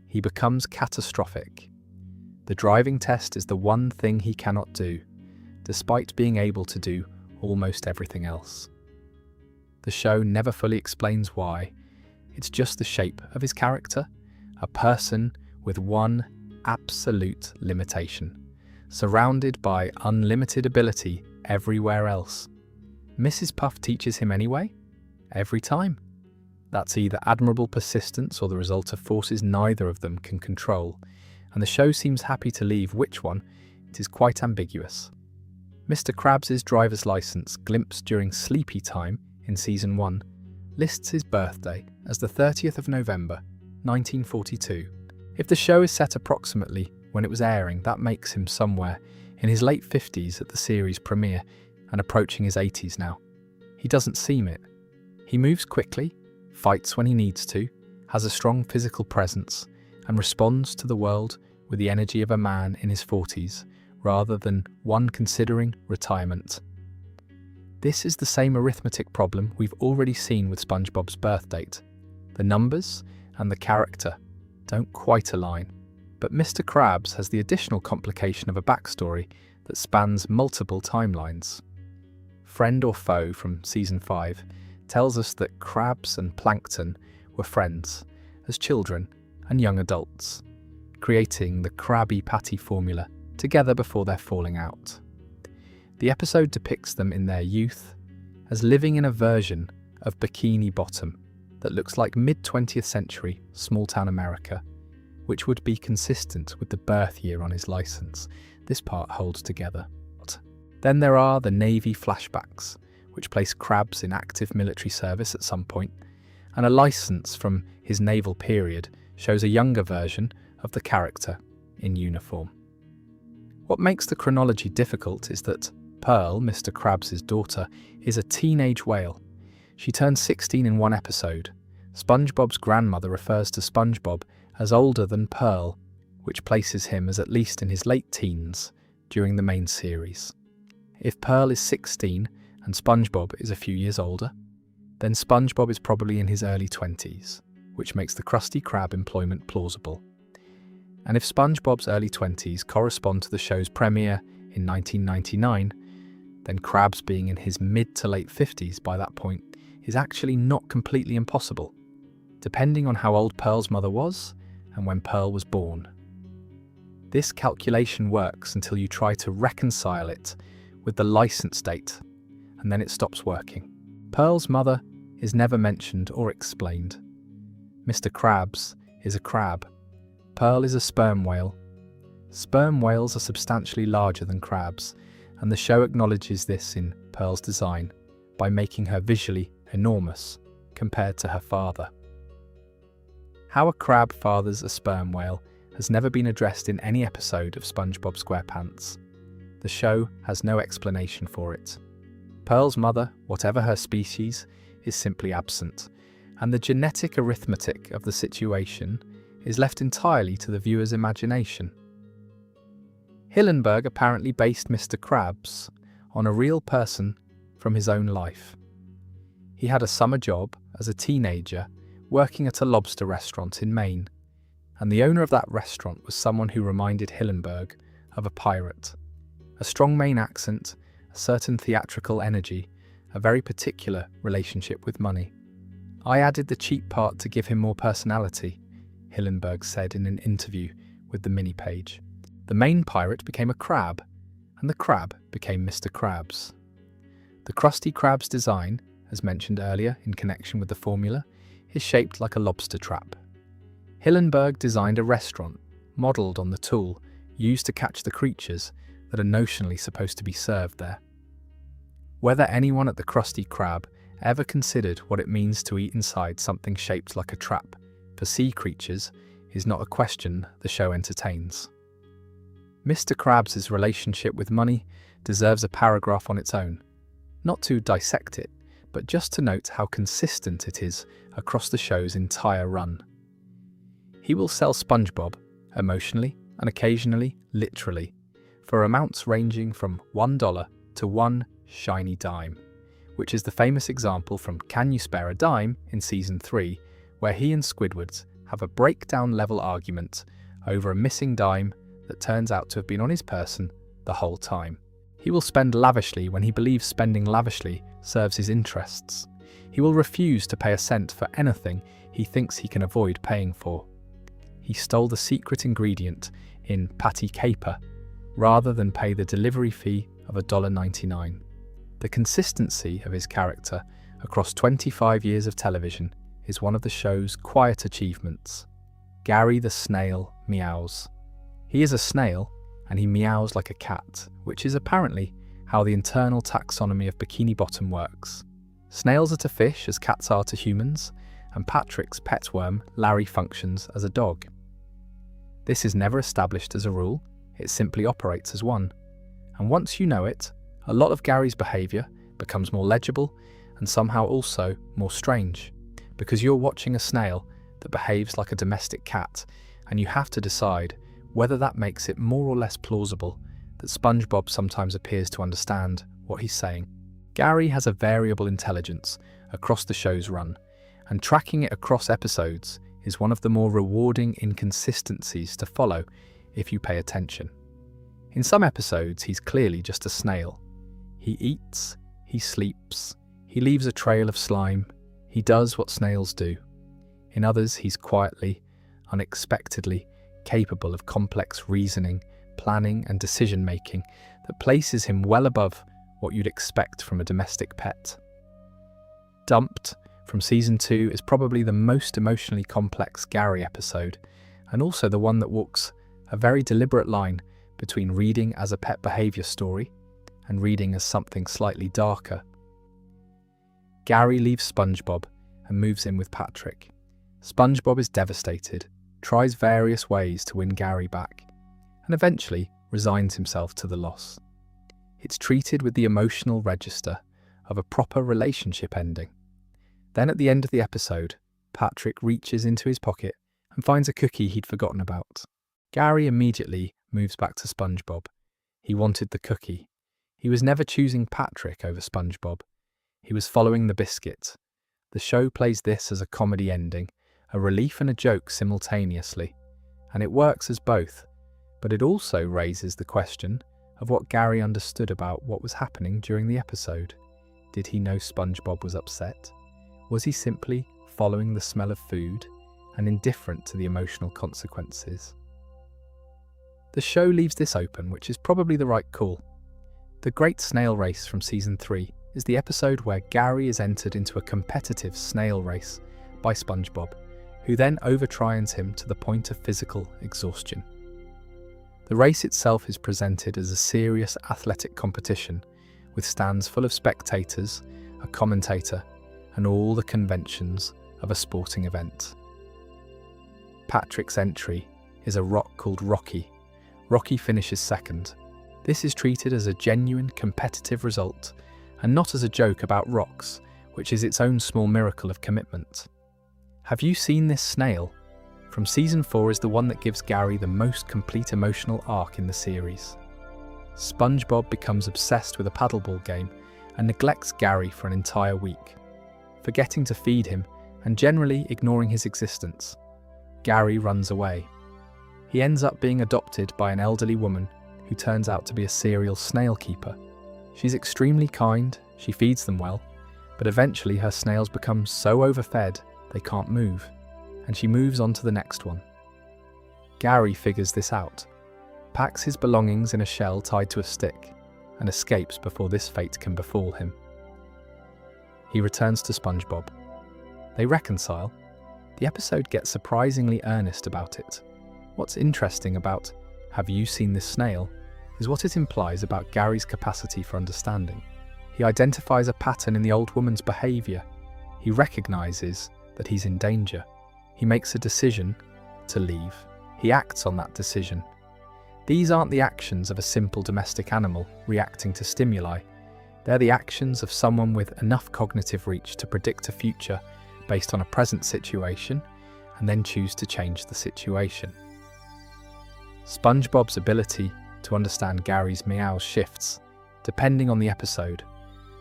He becomes catastrophic. The driving test is the one thing he cannot do, despite being able to do almost everything else. The show never fully explains why. It's just the shape of his character, a person with one absolute limitation, surrounded by unlimited ability everywhere else. Mrs. Puff teaches him anyway, every time. That's either admirable persistence or the result of forces neither of them can control, and the show seems happy to leave which one. It is quite ambiguous. Mr. Krabs' driver's license, glimpsed during Sleepy Time in Season 1, lists his birthday as the 30th of November, 1942. If the show is set approximately when it was airing, that makes him somewhere in his late 50s at the series premiere and approaching his 80s now. He doesn't seem it. He moves quickly, fights when he needs to, has a strong physical presence, and responds to the world with the energy of a man in his 40s, rather than one considering retirement. This is the same arithmetic problem we've already seen with SpongeBob's birth date. The numbers and the character don't quite align, but Mr. Krabs has the additional complication of a backstory that spans multiple timelines. Friend or Foe from Season 5 tells us that crabs and plankton were friends as children and young adults, creating the Krabby Patty formula together before their falling out. The episode depicts them in their youth as living in a version of Bikini Bottom that looks like mid-20th century small-town America, which would be consistent with the birth year on his license. This part holds together. Then there are the Navy flashbacks, which place Krabs in active military service at some point, and a license from his naval period shows a younger version of the character in uniform. What makes the chronology difficult is that Pearl, Mr. Krabs' daughter, is a teenage whale. She turns 16 in one episode. SpongeBob's grandmother refers to SpongeBob as older than Pearl, which places him as at least in his late teens during the main series. If Pearl is 16 and SpongeBob is a few years older, then SpongeBob is probably in his early 20s, which makes the Krusty Krab employment plausible. And if SpongeBob's early 20s correspond to the show's premiere in 1999, then Krabs being in his mid to late 50s by that point is actually not completely impossible, depending on how old Pearl's mother was and when Pearl was born. This calculation works until you try to reconcile it with the license date, and then it stops working. Pearl's mother is never mentioned or explained. Mr. Krabs is a crab. Pearl is a sperm whale. Sperm whales are substantially larger than crabs, and the show acknowledges this in Pearl's design by making her visually enormous compared to her father. How a crab fathers a sperm whale has never been addressed in any episode of SpongeBob SquarePants. The show has no explanation for it. Pearl's mother, whatever her species, is simply absent, and the genetic arithmetic of the situation is left entirely to the viewer's imagination. Hillenburg apparently based Mr. Krabs on a real person from his own life. He had a summer job as a teenager working at a lobster restaurant in Maine, and the owner of that restaurant was someone who reminded Hillenburg of a pirate. A strong Maine accent, a certain theatrical energy, a very particular relationship with money. I added the cheap part to give him more personality, Hillenburg said in an interview with the mini page. The main pirate became a crab, and the crab became Mr. Krabs. The Krusty Krab's design, as mentioned earlier in connection with the formula, is shaped like a lobster trap. Hillenburg designed a restaurant modelled on the tool used to catch the creatures that are notionally supposed to be served there. Whether anyone at the Krusty Krab ever considered what it means to eat inside something shaped like a trap for sea creatures is not a question the show entertains. Mr. Krabs' relationship with money deserves a paragraph on its own, not to dissect it, but just to note how consistent it is across the show's entire run. He will sell SpongeBob, emotionally and occasionally literally, for amounts ranging from $1 to one shiny dime, which is the famous example from Can You Spare a Dime in Season 3, where he and Squidward have a breakdown-level argument over a missing dime that turns out to have been on his person the whole time. He will spend lavishly when he believes spending lavishly serves his interests. He will refuse to pay a cent for anything he thinks he can avoid paying for. He stole the secret ingredient in patty caper rather than pay the delivery fee of $1.99. The consistency of his character across 25 years of television is one of the show's quiet achievements. Gary the snail meows. He is a snail, and he meows like a cat, which is apparently how the internal taxonomy of Bikini Bottom works. Snails are to fish as cats are to humans, and Patrick's pet worm, Larry, functions as a dog. This is never established as a rule, it simply operates as one. And once you know it, a lot of Gary's behaviour becomes more legible and somehow also more strange, because you're watching a snail that behaves like a domestic cat, and you have to decide whether that makes it more or less plausible that SpongeBob sometimes appears to understand what he's saying. Gary has a variable intelligence across the show's run, and tracking it across episodes is one of the more rewarding inconsistencies to follow if you pay attention. In some episodes, he's clearly just a snail. He eats, he sleeps, he leaves a trail of slime, he does what snails do. In others, he's quietly, unexpectedly capable of complex reasoning, planning and decision-making that places him well above what you'd expect from a domestic pet. Dumped from Season 2 is probably the most emotionally complex Gary episode, and also the one that walks a very deliberate line between reading as a pet behaviour story and reading as something slightly darker. Gary leaves SpongeBob and moves in with Patrick. SpongeBob is devastated, tries various ways to win Gary back, and eventually resigns himself to the loss. It's treated with the emotional register of a proper relationship ending. Then at the end of the episode, Patrick reaches into his pocket and finds a cookie he'd forgotten about. Gary immediately moves back to SpongeBob. He wanted the cookie. He was never choosing Patrick over SpongeBob. He was following the biscuit. The show plays this as a comedy ending, a relief and a joke simultaneously, and it works as both, but it also raises the question of what Gary understood about what was happening during the episode. Did he know SpongeBob was upset? Was he simply following the smell of food and indifferent to the emotional consequences? The show leaves this open, which is probably the right call. The Great Snail Race from Season 3 is the episode where Gary is entered into a competitive snail race by SpongeBob, who then overtrains him to the point of physical exhaustion. The race itself is presented as a serious athletic competition, with stands full of spectators, a commentator, and all the conventions of a sporting event. Patrick's entry is a rock called Rocky. Rocky finishes second. This is treated as a genuine competitive result, and not as a joke about rocks, which is its own small miracle of commitment. Have you seen this snail? From Season 4 is the one that gives Gary the most complete emotional arc in the series. SpongeBob becomes obsessed with a paddleball game and neglects Gary for an entire week, forgetting to feed him and generally ignoring his existence. Gary runs away. He ends up being adopted by an elderly woman who turns out to be a serial snail keeper. She's extremely kind, she feeds them well, but eventually her snails become so overfed they can't move, and she moves on to the next one. Gary figures this out. packs his belongings in a shell tied to a stick, and escapes before this fate can befall him. He returns to SpongeBob. They reconcile. The episode gets surprisingly earnest about it. What's interesting about "Have you seen this snail?" is what it implies about Gary's capacity for understanding. He identifies a pattern in the old woman's behaviour. He recognises that he's in danger. He makes a decision to leave. He acts on that decision. These aren't the actions of a simple domestic animal reacting to stimuli. They're the actions of someone with enough cognitive reach to predict a future based on a present situation and then choose to change the situation. SpongeBob's ability to understand Gary's meows shifts, depending on the episode.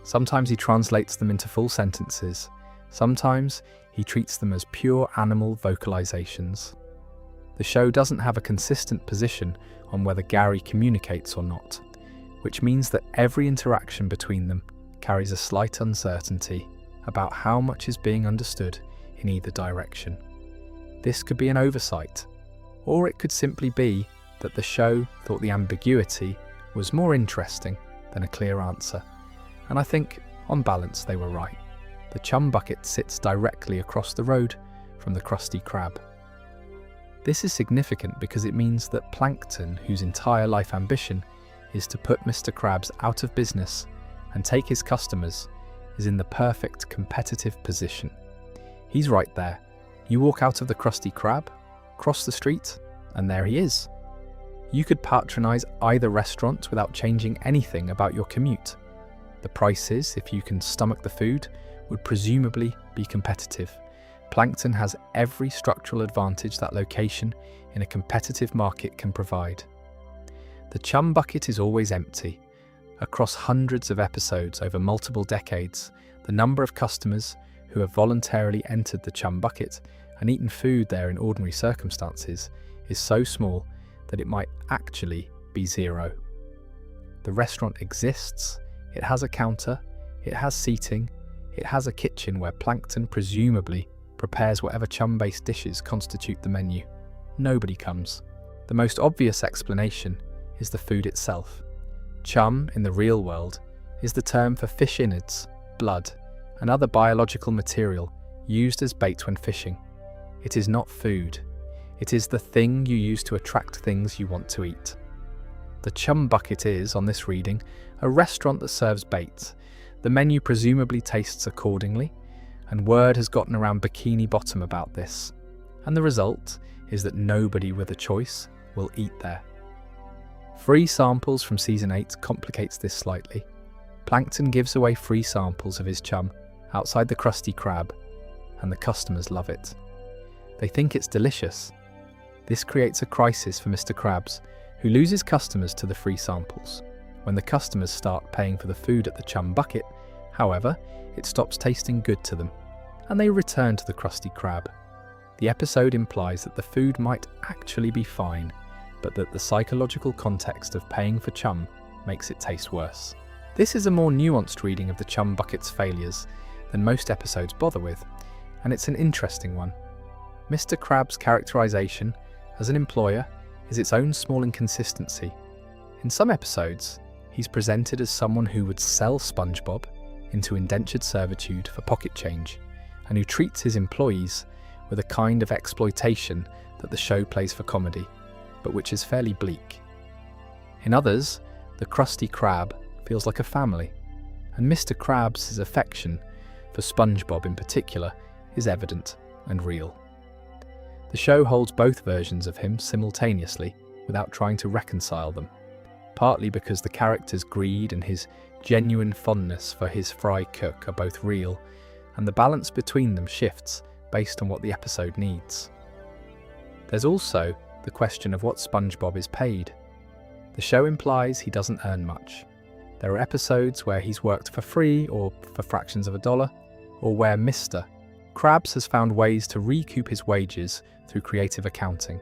Sometimes he translates them into full sentences. Sometimes he treats them as pure animal vocalizations. The show doesn't have a consistent position on whether Gary communicates or not, which means that every interaction between them carries a slight uncertainty about how much is being understood in either direction. This could be an oversight, or it could simply be that the show thought the ambiguity was more interesting than a clear answer. And I think, on balance, they were right. The chum bucket sits directly across the road from the Krusty Krab. This is significant because it means that Plankton, whose entire life ambition is to put Mr. Krabs out of business and take his customers, is in the perfect competitive position. He's right there. You walk out of the Krusty Krab, cross the street, and there he is. You could patronise either restaurant without changing anything about your commute. The prices, if you can stomach the food, would presumably be competitive. Plankton has every structural advantage that location in a competitive market can provide. The chum bucket is always empty. Across hundreds of episodes over multiple decades, the number of customers who have voluntarily entered the chum bucket and eaten food there in ordinary circumstances is so small that it might actually be zero. The restaurant exists, it has a counter, it has seating, it has a kitchen where Plankton presumably prepares whatever chum-based dishes constitute the menu. Nobody comes. The most obvious explanation is the food itself. Chum, in the real world, is the term for fish innards, blood, and other biological material used as bait when fishing. It is not food. It is the thing you use to attract things you want to eat. The chum bucket is, on this reading, a restaurant that serves bait. The menu presumably tastes accordingly, and word has gotten around Bikini Bottom about this. And the result is that nobody with a choice will eat there. Free samples from Season 8 complicates this slightly. Plankton gives away free samples of his chum outside the Krusty Krab, and the customers love it. They think it's delicious. This creates a crisis for Mr. Krabs, who loses customers to the free samples. When the customers start paying for the food at the chum bucket, however, it stops tasting good to them, and they return to the Krusty Krab. The episode implies that the food might actually be fine, but that the psychological context of paying for chum makes it taste worse. This is a more nuanced reading of the chum bucket's failures than most episodes bother with, and it's an interesting one. Mr. Krabs' characterization as an employer is its own small inconsistency. In some episodes, he's presented as someone who would sell SpongeBob into indentured servitude for pocket change, and who treats his employees with a kind of exploitation that the show plays for comedy, but which is fairly bleak. In others, the Krusty Krab feels like a family, and Mr. Krabs' affection for SpongeBob in particular is evident and real. The show holds both versions of him simultaneously without trying to reconcile them, partly because the character's greed and his genuine fondness for his fry cook are both real, and the balance between them shifts based on what the episode needs. There's also the question of what SpongeBob is paid. The show implies he doesn't earn much. There are episodes where he's worked for free or for fractions of a dollar, or where Mr. Krabs has found ways to recoup his wages through creative accounting.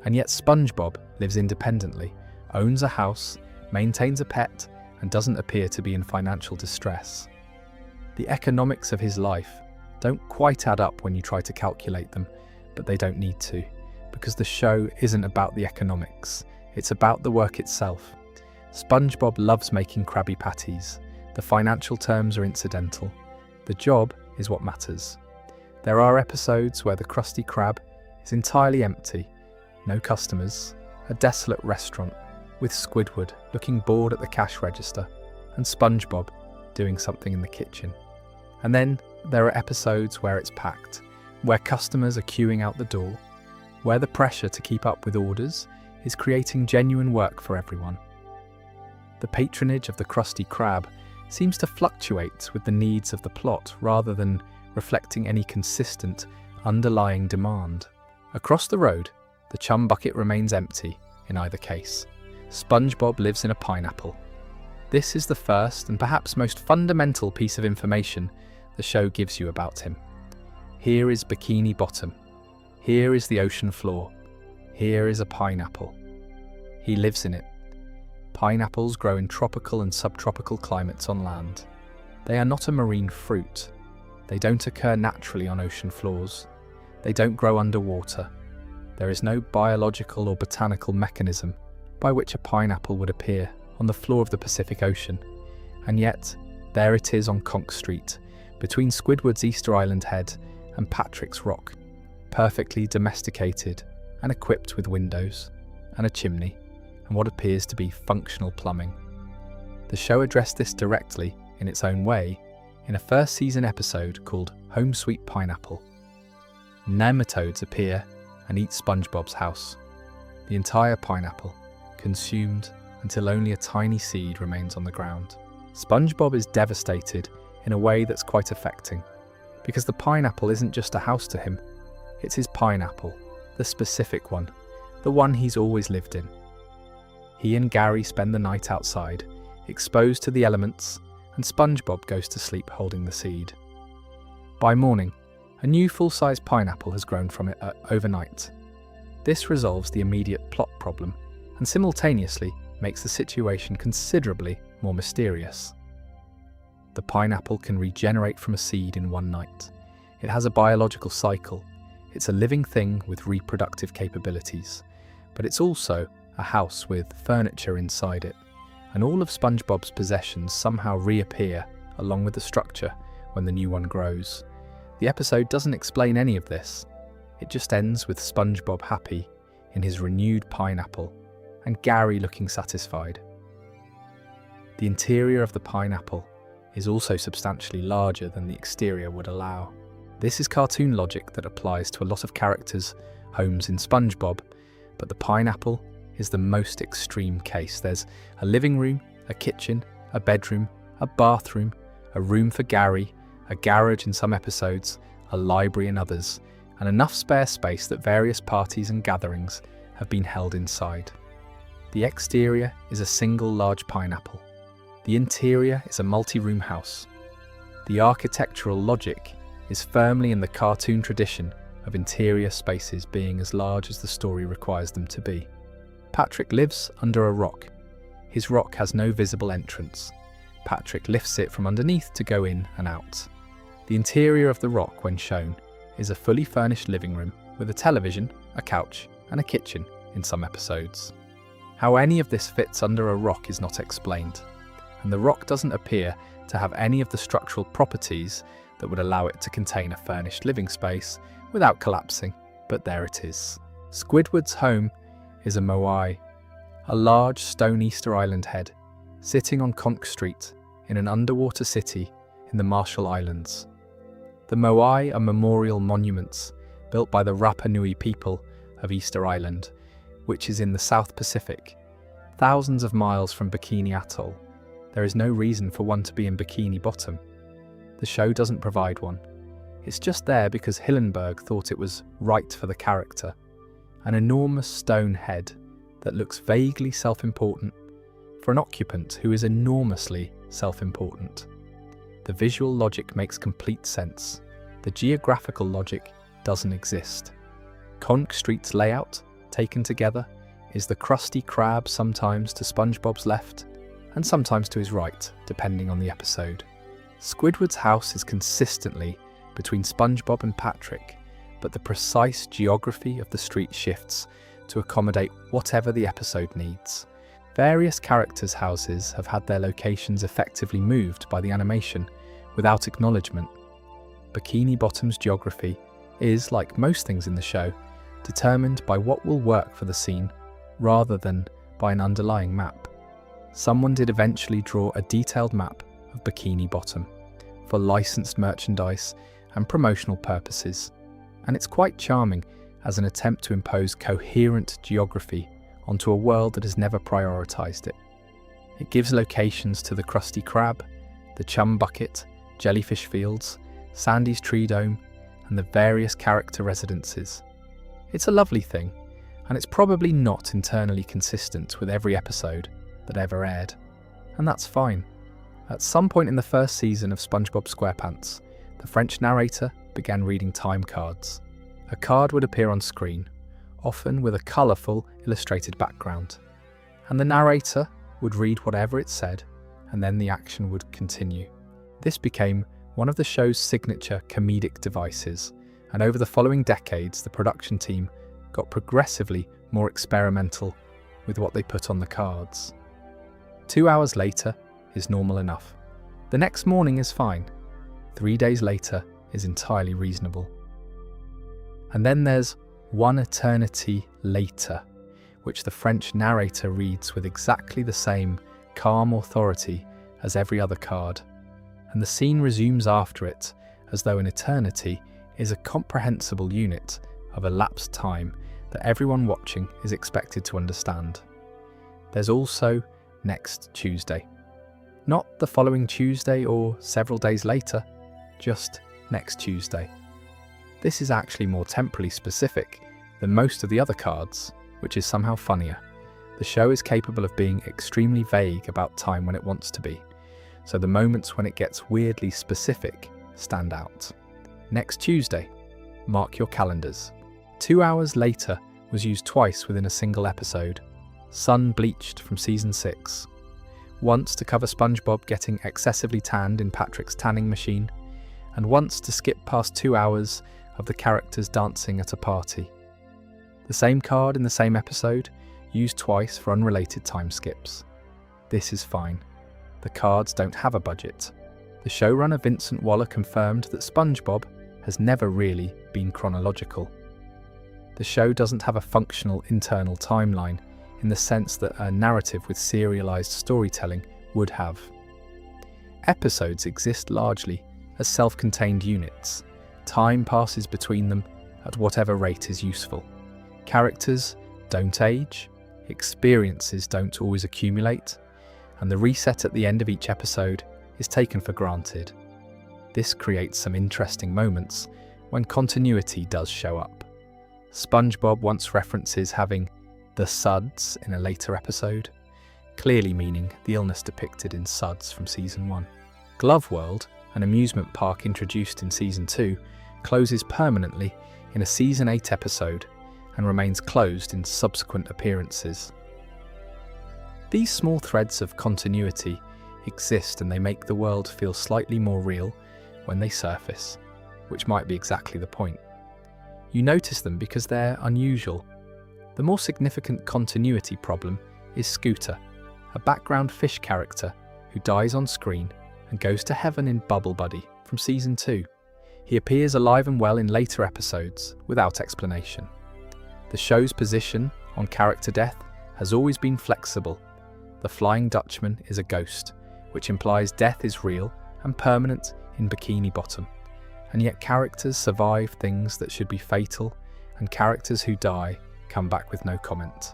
And yet SpongeBob lives independently, owns a house, maintains a pet, and doesn't appear to be in financial distress. The economics of his life don't quite add up when you try to calculate them, but they don't need to, because the show isn't about the economics, It's about the work itself. SpongeBob loves making Krabby Patties. The financial terms are incidental. The job is what matters. There are episodes where the Krusty Krab is entirely empty, no customers, a desolate restaurant with Squidward looking bored at the cash register and SpongeBob doing something in the kitchen. And then there are episodes where it's packed, where customers are queuing out the door, where the pressure to keep up with orders is creating genuine work for everyone. The patronage of the Krusty Krab seems to fluctuate with the needs of the plot rather than reflecting any consistent, underlying demand. Across the road, the chum bucket remains empty in either case. SpongeBob lives in a pineapple. This is the first and perhaps most fundamental piece of information the show gives you about him. Here is Bikini Bottom. Here is the ocean floor. Here is a pineapple. He lives in it. Pineapples grow in tropical and subtropical climates on land. They are not a marine fruit. They don't occur naturally on ocean floors. They don't grow underwater. There is no biological or botanical mechanism by which a pineapple would appear on the floor of the Pacific Ocean. And yet, there it is on Conch Street, between Squidward's Easter Island head and Patrick's Rock, perfectly domesticated and equipped with windows and a chimney and what appears to be functional plumbing. The show addressed this directly, in its own way, in a first season episode called Home Sweet Pineapple. Nematodes appear and eat SpongeBob's house. The entire pineapple, consumed until only a tiny seed remains on the ground. SpongeBob is devastated in a way that's quite affecting, because the pineapple isn't just a house to him, it's his pineapple, the specific one, the one he's always lived in. He and Gary spend the night outside, exposed to the elements, and SpongeBob goes to sleep holding the seed. By morning, a new full-size pineapple has grown from it overnight. This resolves the immediate plot problem, and simultaneously makes the situation considerably more mysterious. The pineapple can regenerate from a seed in one night. It has a biological cycle. It's a living thing with reproductive capabilities, but it's also a house with furniture inside it, and all of SpongeBob's possessions somehow reappear along with the structure when the new one grows. The episode doesn't explain any of this. It just ends with SpongeBob happy in his renewed pineapple and Gary looking satisfied. The interior of the pineapple is also substantially larger than the exterior would allow. This is cartoon logic that applies to a lot of characters' homes in SpongeBob, but the pineapple is the most extreme case. There's a living room, a kitchen, a bedroom, a bathroom, a room for Gary, a garage in some episodes, a library in others, and enough spare space that various parties and gatherings have been held inside. The exterior is a single large pineapple. The interior is a multi-room house. The architectural logic is firmly in the cartoon tradition of interior spaces being as large as the story requires them to be. Patrick lives under a rock. His rock has no visible entrance. Patrick lifts it from underneath to go in and out. The interior of the rock, when shown, is a fully furnished living room with a television, a couch, and a kitchen in some episodes. How any of this fits under a rock is not explained, and the rock doesn't appear to have any of the structural properties that would allow it to contain a furnished living space without collapsing, but there it is. Squidward's home is a moai, a large stone Easter Island head, sitting on Conch Street in an underwater city in the Marshall Islands. The moai are memorial monuments built by the Rapa Nui people of Easter Island, which is in the South Pacific, thousands of miles from Bikini Atoll. There is no reason for one to be in Bikini Bottom. The show doesn't provide one. It's just there because Hillenburg thought it was right for the character. An enormous stone head that looks vaguely self-important for an occupant who is enormously self-important. The visual logic makes complete sense. The geographical logic doesn't exist. Conch Street's layout, taken together, is the Krusty Krab sometimes to SpongeBob's left, and sometimes to his right, depending on the episode. Squidward's house is consistently between SpongeBob and Patrick, but the precise geography of the street shifts to accommodate whatever the episode needs. Various characters' houses have had their locations effectively moved by the animation without acknowledgement. Bikini Bottom's geography is, like most things in the show, determined by what will work for the scene rather than by an underlying map. Someone did eventually draw a detailed map of Bikini Bottom for licensed merchandise and promotional purposes, and it's quite charming as an attempt to impose coherent geography onto a world that has never prioritized it. It gives locations to the Krusty Krab, the Chum Bucket, Jellyfish Fields, Sandy's Tree Dome, and the various character residences. It's a lovely thing, and it's probably not internally consistent with every episode that ever aired, and that's fine. At some point in the first season of SpongeBob SquarePants, the French narrator began reading time cards. A card would appear on screen, often with a colourful, illustrated background, and the narrator would read whatever it said, and then the action would continue. This became one of the show's signature comedic devices, and over the following decades, the production team got progressively more experimental with what they put on the cards. 2 hours later is normal enough. The next morning is fine. 3 days later is entirely reasonable. And then there's One Eternity Later, which the French narrator reads with exactly the same calm authority as every other card, and the scene resumes after it as though an eternity is a comprehensible unit of elapsed time that everyone watching is expected to understand. There's also Next Tuesday. Not the following Tuesday or several days later, just next Tuesday. This is actually more temporally specific than most of the other cards, which is somehow funnier. The show is capable of being extremely vague about time when it wants to be, so the moments when it gets weirdly specific stand out. Next Tuesday. Mark your calendars. 2 hours later was used twice within a single episode. Sun bleached from season 6. Once to cover SpongeBob getting excessively tanned in Patrick's tanning machine, and once to skip past 2 hours of the characters dancing at a party. The same card in the same episode, used twice for unrelated time skips. This is fine. The cards don't have a budget. The showrunner Vincent Waller confirmed that SpongeBob has never really been chronological. The show doesn't have a functional internal timeline in the sense that a narrative with serialized storytelling would have. Episodes exist largely as self-contained units. Time passes between them at whatever rate is useful. Characters don't age, experiences don't always accumulate, and the reset at the end of each episode is taken for granted. This creates some interesting moments when continuity does show up. SpongeBob once references having the suds in a later episode, clearly meaning the illness depicted in Suds from season 1. Glove World, an amusement park introduced in season 2, closes permanently in a season 8 episode and remains closed in subsequent appearances. These small threads of continuity exist and they make the world feel slightly more real when they surface, which might be exactly the point. You notice them because they're unusual. The more significant continuity problem is Scooter, a background fish character who dies on screen and goes to heaven in Bubble Buddy from season 2. He appears alive and well in later episodes without explanation. The show's position on character death has always been flexible. The Flying Dutchman is a ghost, which implies death is real and permanent in Bikini Bottom, and yet characters survive things that should be fatal, and characters who die come back with no comment.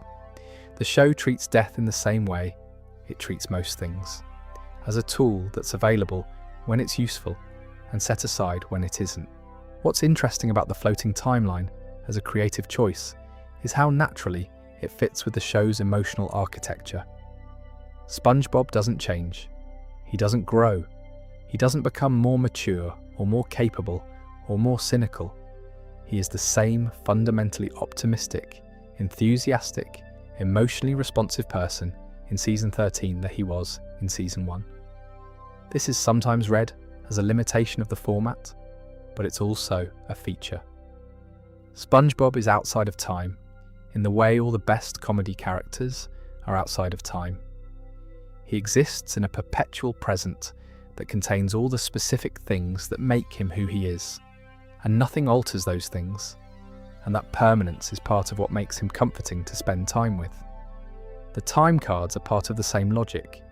The show treats death in the same way it treats most things, as a tool that's available when it's useful and set aside when it isn't. What's interesting about the floating timeline as a creative choice is how naturally it fits with the show's emotional architecture. SpongeBob doesn't change. He doesn't grow. He doesn't become more mature or more capable or more cynical. He is the same fundamentally optimistic, enthusiastic, emotionally responsive person in season 13 that he was in season 1. This is sometimes read as a limitation of the format, but it's also a feature. SpongeBob is outside of time. in the way all the best comedy characters are outside of time. He exists in a perpetual present that contains all the specific things that make him who he is, and nothing alters those things, and that permanence is part of what makes him comforting to spend time with. The time cards are part of the same logic.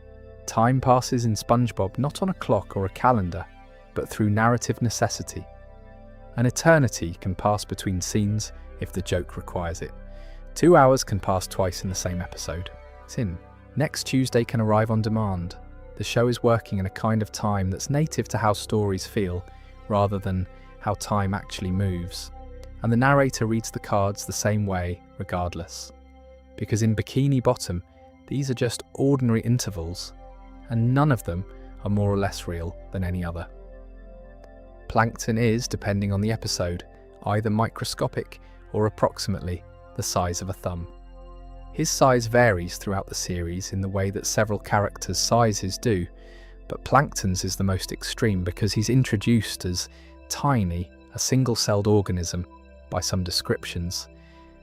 Time passes in SpongeBob not on a clock or a calendar, but through narrative necessity. An eternity can pass between scenes if the joke requires it. 2 hours can pass twice in the same episode. Sin. Next Tuesday can arrive on demand. The show is working in a kind of time that's native to how stories feel, rather than how time actually moves. And the narrator reads the cards the same way, regardless. Because in Bikini Bottom, these are just ordinary intervals, and none of them are more or less real than any other. Plankton is, depending on the episode, either microscopic or approximately the size of a thumb. His size varies throughout the series in the way that several characters' sizes do, but Plankton's is the most extreme because he's introduced as tiny, a single-celled organism by some descriptions,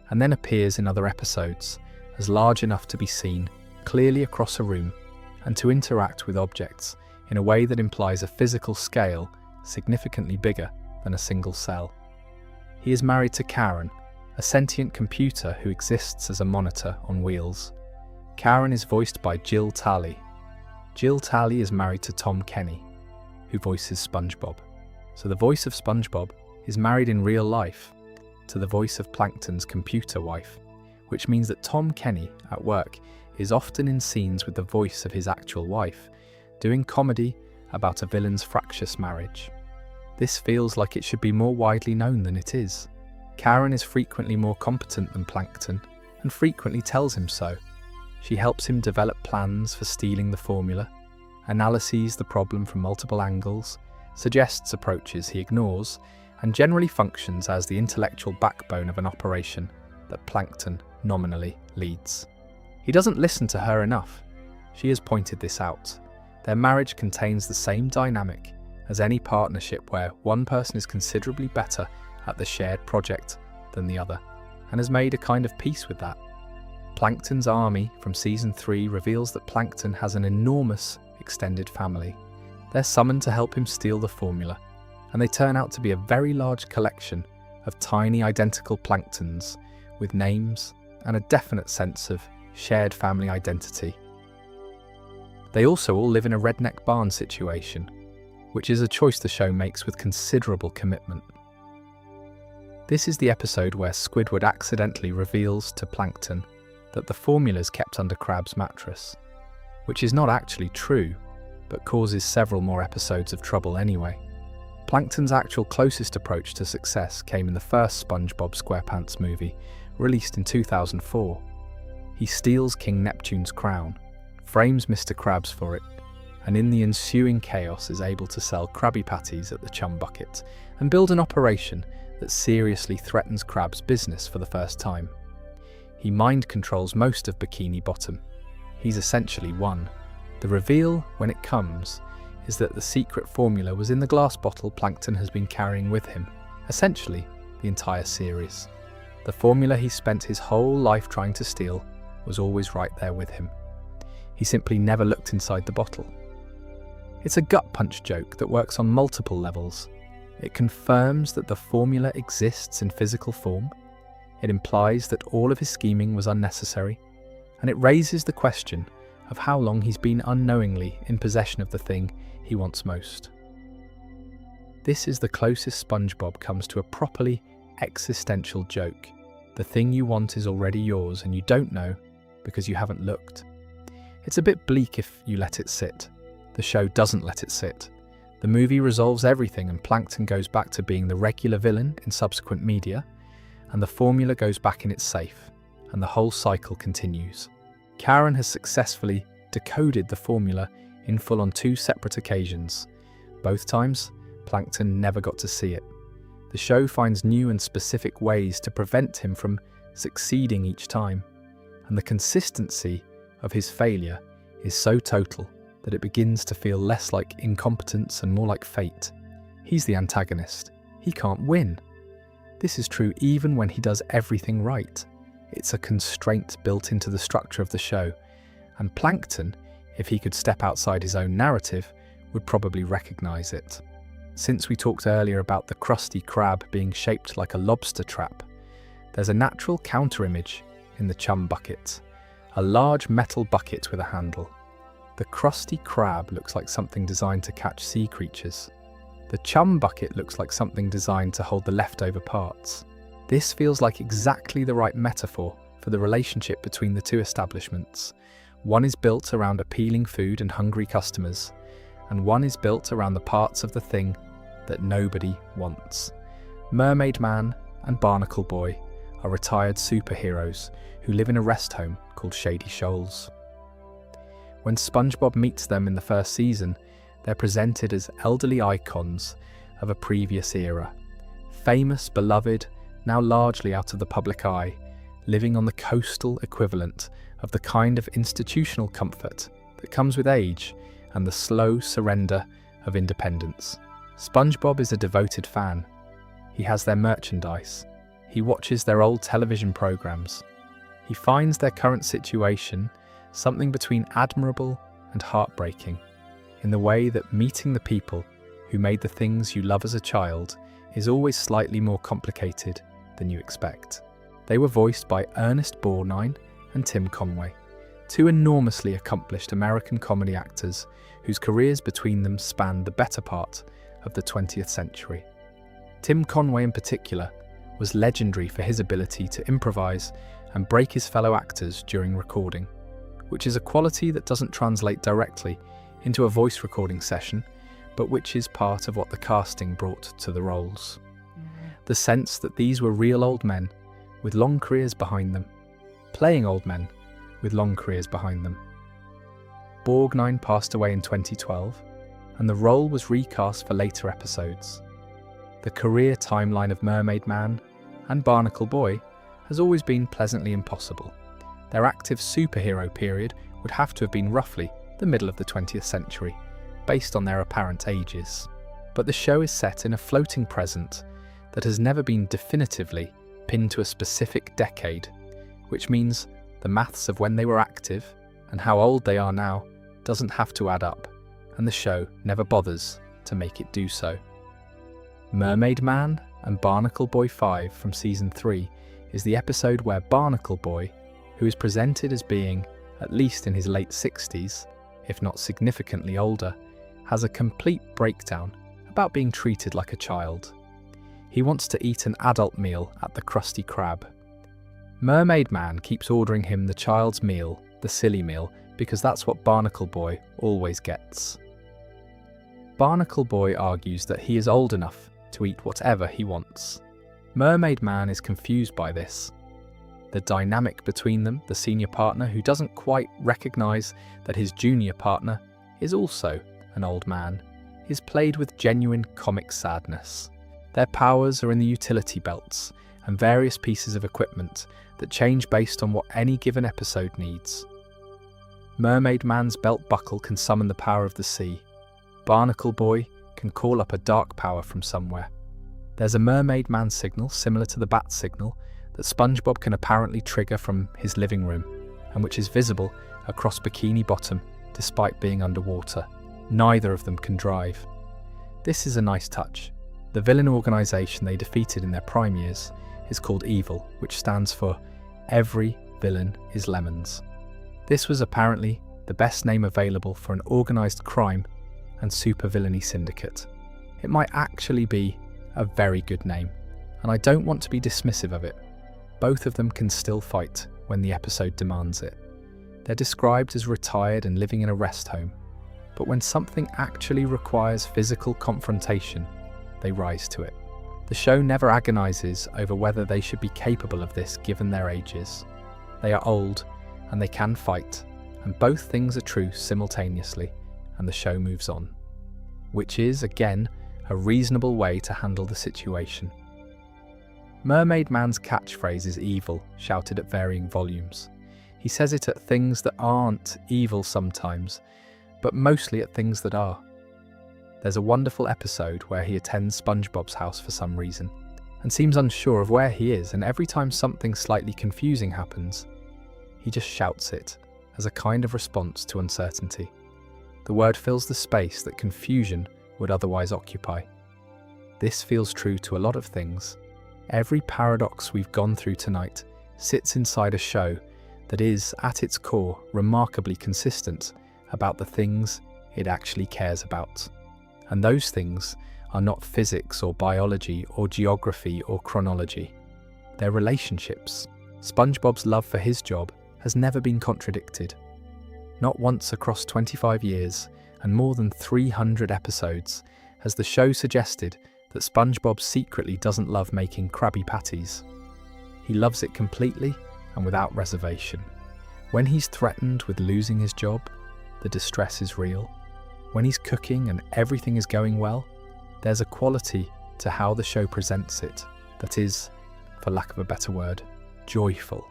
and then appears in other episodes as large enough to be seen clearly across a room and to interact with objects in a way that implies a physical scale significantly bigger than a single cell. He is married to Karen, a sentient computer who exists as a monitor on wheels. Karen is voiced by Jill Talley. Jill Talley is married to Tom Kenny, who voices SpongeBob. So the voice of SpongeBob is married in real life to the voice of Plankton's computer wife, which means that Tom Kenny, at work, is often in scenes with the voice of his actual wife, doing comedy about a villain's fractious marriage. This feels like it should be more widely known than it is. Karen is frequently more competent than Plankton, and frequently tells him so. She helps him develop plans for stealing the formula, analyses the problem from multiple angles, suggests approaches he ignores, and generally functions as the intellectual backbone of an operation that Plankton nominally leads. He doesn't listen to her enough. She has pointed this out. Their marriage contains the same dynamic as any partnership where one person is considerably better at the shared project than the other, and has made a kind of peace with that. Plankton's army from season 3 reveals that Plankton has an enormous extended family. They're summoned to help him steal the formula, and they turn out to be a very large collection of tiny identical Planktons with names and a definite sense of shared family identity. They also all live in a redneck barn situation, which is a choice the show makes with considerable commitment. This is the episode where Squidward accidentally reveals to Plankton that the formula is kept under Crab's mattress, which is not actually true, but causes several more episodes of trouble anyway. Plankton's actual closest approach to success came in the first SpongeBob SquarePants movie, released in 2004. He steals King Neptune's crown, frames Mr. Krabs for it, and in the ensuing chaos is able to sell Krabby Patties at the Chum Bucket and build an operation that seriously threatens Krab's business for the first time. He mind controls most of Bikini Bottom. He's essentially won. The reveal, when it comes, is that the secret formula was in the glass bottle Plankton has been carrying with him, essentially the entire series. The formula he spent his whole life trying to steal was always right there with him. He simply never looked inside the bottle. It's a gut punch joke that works on multiple levels. It confirms that the formula exists in physical form. It implies that all of his scheming was unnecessary, and it raises the question of how long he's been unknowingly in possession of the thing he wants most. This is the closest SpongeBob comes to a properly existential joke. The thing you want is already yours and you don't know because you haven't looked. It's a bit bleak if you let it sit. The show doesn't let it sit. The movie resolves everything and Plankton goes back to being the regular villain in subsequent media, and the formula goes back in its safe, and the whole cycle continues. Karen has successfully decoded the formula in full on 2 separate occasions. Both times, Plankton never got to see it. The show finds new and specific ways to prevent him from succeeding each time, and the consistency of his failure is so total that it begins to feel less like incompetence and more like fate. He's the antagonist. He can't win. This is true even when he does everything right. It's a constraint built into the structure of the show, and Plankton, if he could step outside his own narrative, would probably recognise it. Since we talked earlier about the Krusty Krab being shaped like a lobster trap, there's a natural counter-image in the chum bucket, a large metal bucket with a handle. The Krusty Krab looks like something designed to catch sea creatures. The chum bucket looks like something designed to hold the leftover parts. This feels like exactly the right metaphor for the relationship between the two establishments. One is built around appealing food and hungry customers, and one is built around the parts of the thing that nobody wants. Mermaid Man and Barnacle Boy are retired superheroes who live in a rest home called Shady Shoals. When SpongeBob meets them in the first season, they're presented as elderly icons of a previous era. Famous, beloved, now largely out of the public eye, living on the coastal equivalent of the kind of institutional comfort that comes with age and the slow surrender of independence. SpongeBob is a devoted fan. He has their merchandise. He watches their old television programs. He finds their current situation something between admirable and heartbreaking, in the way that meeting the people who made the things you love as a child is always slightly more complicated than you expect. They were voiced by Ernest Borgnine and Tim Conway, two enormously accomplished American comedy actors whose careers between them spanned the better part of the 20th century. Tim Conway in particular was legendary for his ability to improvise and break his fellow actors during recording, which is a quality that doesn't translate directly into a voice recording session, but which is part of what the casting brought to the roles. The sense that these were real old men with long careers behind them, playing old men with long careers behind them. Borgnine passed away in 2012, and the role was recast for later episodes. The career timeline of Mermaid Man and Barnacle Boy has always been pleasantly impossible. Their active superhero period would have to have been roughly the middle of the 20th century, based on their apparent ages. But the show is set in a floating present that has never been definitively pinned to a specific decade, which means the maths of when they were active and how old they are now doesn't have to add up, and the show never bothers to make it do so. Mermaid Man and Barnacle Boy 5 from Season 3 is the episode where Barnacle Boy, who is presented as being at least in his late 60s, if not significantly older, has a complete breakdown about being treated like a child. He wants to eat an adult meal at the Krusty Krab. Mermaid Man keeps ordering him the child's meal, the silly meal, because that's what Barnacle Boy always gets. Barnacle Boy argues that he is old enough to eat whatever he wants. Mermaid Man is confused by this. The dynamic between them, the senior partner who doesn't quite recognise that his junior partner is also an old man, is played with genuine comic sadness. Their powers are in the utility belts and various pieces of equipment that change based on what any given episode needs. Mermaid Man's belt buckle can summon the power of the sea. Barnacle Boy can call up a dark power from somewhere. There's a Mermaid Man signal similar to the bat signal that SpongeBob can apparently trigger from his living room, and which is visible across Bikini Bottom despite being underwater. Neither of them can drive. This is a nice touch. The villain organisation they defeated in their prime years is called Evil, which stands for Every Villain is Lemons. This was apparently the best name available for an organised crime and supervillainy syndicate. It might actually be a very good name, and I don't want to be dismissive of it. Both of them can still fight when the episode demands it. They're described as retired and living in a rest home, but when something actually requires physical confrontation, they rise to it. The show never agonises over whether they should be capable of this given their ages. They are old, and they can fight, and both things are true simultaneously, and the show moves on. Which is, again, a reasonable way to handle the situation. Mermaid Man's catchphrase is evil, shouted at varying volumes. He says it at things that aren't evil sometimes, but mostly at things that are. There's a wonderful episode where he attends SpongeBob's house for some reason, and seems unsure of where he is, and every time something slightly confusing happens, he just shouts it as a kind of response to uncertainty. The word fills the space that confusion would otherwise occupy. This feels true to a lot of things. Every paradox we've gone through tonight sits inside a show that is, at its core, remarkably consistent about the things it actually cares about. And those things are not physics or biology or geography or chronology. They're relationships. SpongeBob's love for his job has never been contradicted. Not once across 25 years and more than 300 episodes has the show suggested that SpongeBob secretly doesn't love making Krabby Patties. He loves it completely and without reservation. When he's threatened with losing his job, the distress is real. When he's cooking and everything is going well, there's a quality to how the show presents it that is, for lack of a better word, joyful.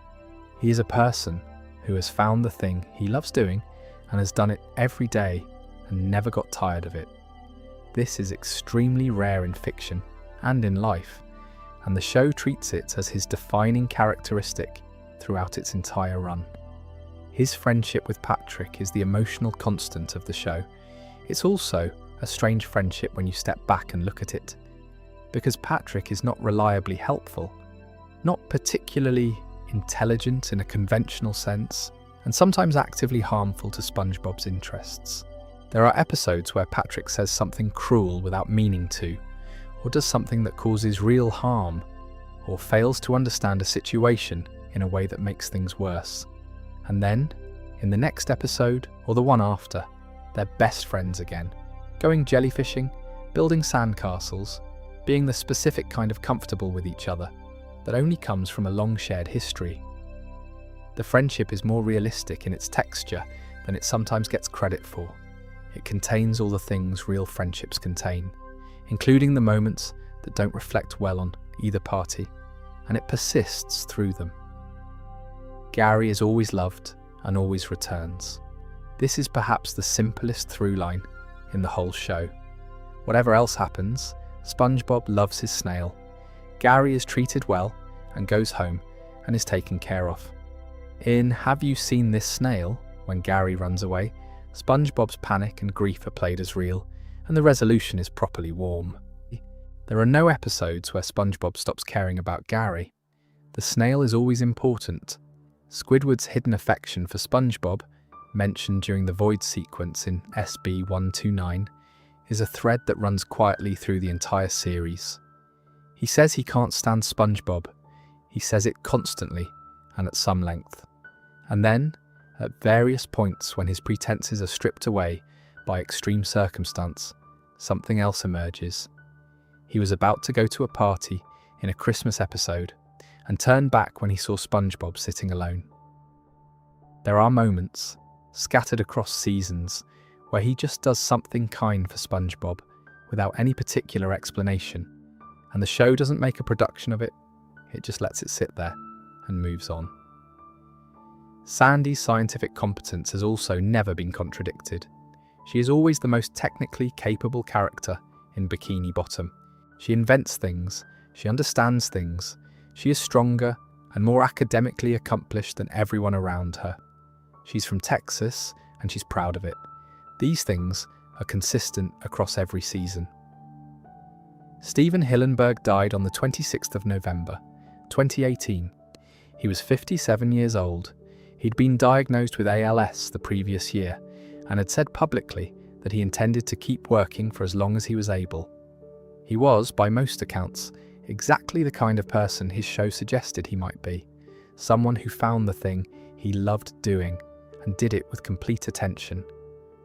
He is a person who has found the thing he loves doing and has done it every day and never got tired of it. This is extremely rare in fiction and in life, and the show treats it as his defining characteristic throughout its entire run. His friendship with Patrick is the emotional constant of the show. It's also a strange friendship when you step back and look at it, because Patrick is not reliably helpful, not particularly intelligent in a conventional sense, and sometimes actively harmful to SpongeBob's interests. There are episodes where Patrick says something cruel without meaning to, or does something that causes real harm, or fails to understand a situation in a way that makes things worse. And then, in the next episode, or the one after, they're best friends again, going jellyfishing, building sandcastles, being the specific kind of comfortable with each other that only comes from a long shared history. The friendship is more realistic in its texture than it sometimes gets credit for. It contains all the things real friendships contain, including the moments that don't reflect well on either party, and it persists through them. Gary is always loved and always returns. This is perhaps the simplest through line in the whole show. Whatever else happens, SpongeBob loves his snail. Gary is treated well and goes home and is taken care of. In Have You Seen This Snail?, when Gary runs away, SpongeBob's panic and grief are played as real, and the resolution is properly warm. There are no episodes where SpongeBob stops caring about Gary. The snail is always important. Squidward's hidden affection for SpongeBob, mentioned during the Void sequence in SB-129, is a thread that runs quietly through the entire series. He says he can't stand SpongeBob. He says it constantly and at some length. And then, at various points when his pretenses are stripped away by extreme circumstance, something else emerges. He was about to go to a party in a Christmas episode and turned back when he saw SpongeBob sitting alone. There are moments, scattered across seasons, where he just does something kind for SpongeBob without any particular explanation, and the show doesn't make a production of it, it just lets it sit there and moves on. Sandy's scientific competence has also never been contradicted. She is always the most technically capable character in Bikini Bottom. She invents things, she understands things, she is stronger and more academically accomplished than everyone around her. She's from Texas and she's proud of it. These things are consistent across every season. Stephen Hillenburg died on the 26th of November, 2018. He was 57 years old. He'd been diagnosed with ALS the previous year and had said publicly that he intended to keep working for as long as he was able. He was, by most accounts, exactly the kind of person his show suggested he might be, someone who found the thing he loved doing and did it with complete attention,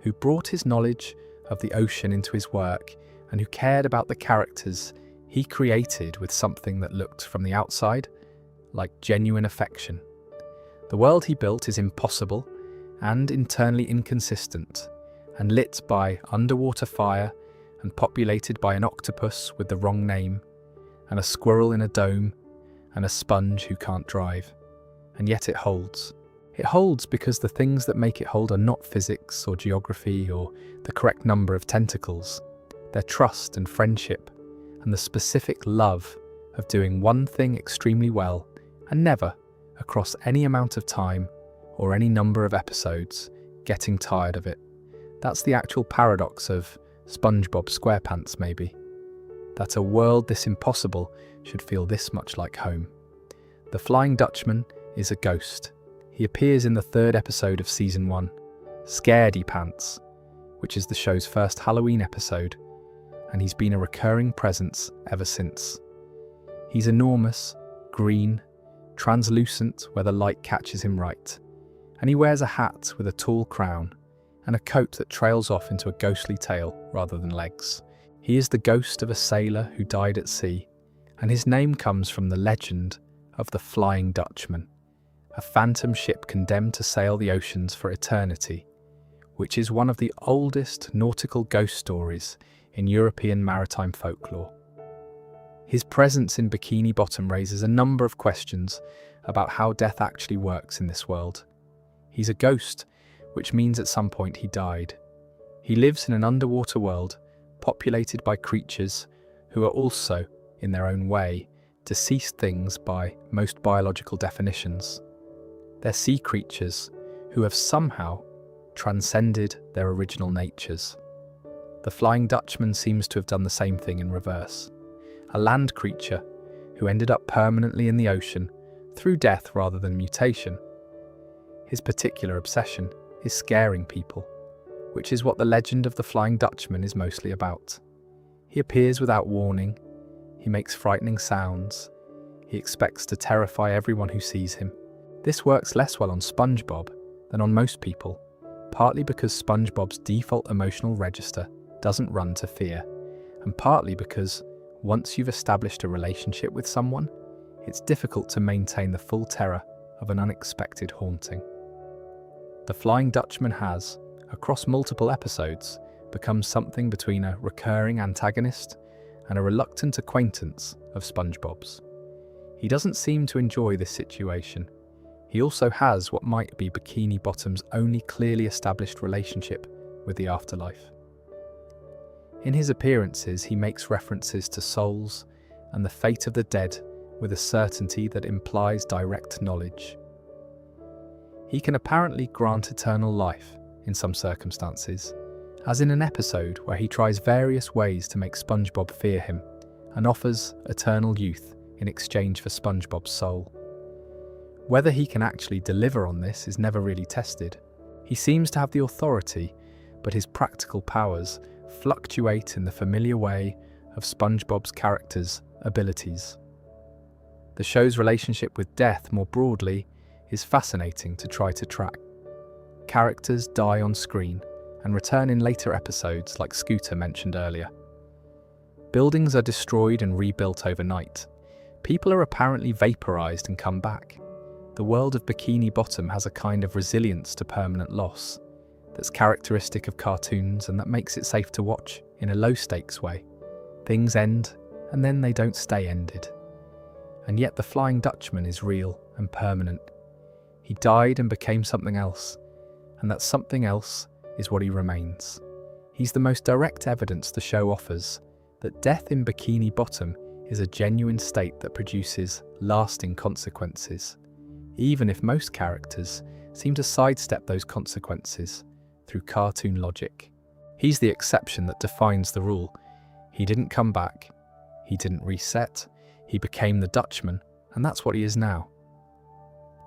who brought his knowledge of the ocean into his work and who cared about the characters he created with something that looked from the outside like genuine affection. The world he built is impossible and internally inconsistent, and lit by underwater fire and populated by an octopus with the wrong name, and a squirrel in a dome, and a sponge who can't drive. And yet it holds. It holds because the things that make it hold are not physics or geography or the correct number of tentacles. They're trust and friendship, and the specific love of doing one thing extremely well and never, across any amount of time or any number of episodes, getting tired of it. That's the actual paradox of SpongeBob SquarePants, maybe. That a world this impossible should feel this much like home. The Flying Dutchman is a ghost. He appears in the 3rd episode of Season 1, Scaredy Pants, which is the show's first Halloween episode, and he's been a recurring presence ever since. He's enormous, green, translucent where the light catches him right, and he wears a hat with a tall crown and a coat that trails off into a ghostly tail rather than legs. He is the ghost of a sailor who died at sea, and his name comes from the legend of the Flying Dutchman, a phantom ship condemned to sail the oceans for eternity, which is one of the oldest nautical ghost stories in European maritime folklore. His presence in Bikini Bottom raises a number of questions about how death actually works in this world. He's a ghost, which means at some point he died. He lives in an underwater world populated by creatures who are also, in their own way, deceased things by most biological definitions. They're sea creatures who have somehow transcended their original natures. The Flying Dutchman seems to have done the same thing in reverse. A land creature who ended up permanently in the ocean through death rather than mutation. His particular obsession is scaring people, which is what the legend of the Flying Dutchman is mostly about. He appears without warning, he makes frightening sounds, he expects to terrify everyone who sees him. This works less well on SpongeBob than on most people, partly because SpongeBob's default emotional register doesn't run to fear, and partly because once you've established a relationship with someone, it's difficult to maintain the full terror of an unexpected haunting. The Flying Dutchman has, across multiple episodes, become something between a recurring antagonist and a reluctant acquaintance of SpongeBob's. He doesn't seem to enjoy this situation. He also has what might be Bikini Bottom's only clearly established relationship with the afterlife. In his appearances, he makes references to souls and the fate of the dead with a certainty that implies direct knowledge. He can apparently grant eternal life in some circumstances, as in an episode where he tries various ways to make SpongeBob fear him and offers eternal youth in exchange for SpongeBob's soul. Whether he can actually deliver on this is never really tested. He seems to have the authority, but his practical powers fluctuate in the familiar way of SpongeBob's character's abilities. The show's relationship with death, more broadly, is fascinating to try to track. Characters die on screen and return in later episodes, like Scooter mentioned earlier. Buildings are destroyed and rebuilt overnight. People are apparently vaporized and come back. The world of Bikini Bottom has a kind of resilience to permanent loss that's characteristic of cartoons and that makes it safe to watch in a low-stakes way. Things end, and then they don't stay ended. And yet the Flying Dutchman is real and permanent. He died and became something else, and that something else is what he remains. He's the most direct evidence the show offers that death in Bikini Bottom is a genuine state that produces lasting consequences, even if most characters seem to sidestep those consequences through cartoon logic. He's the exception that defines the rule. He didn't come back, he didn't reset, he became the Dutchman, and that's what he is now.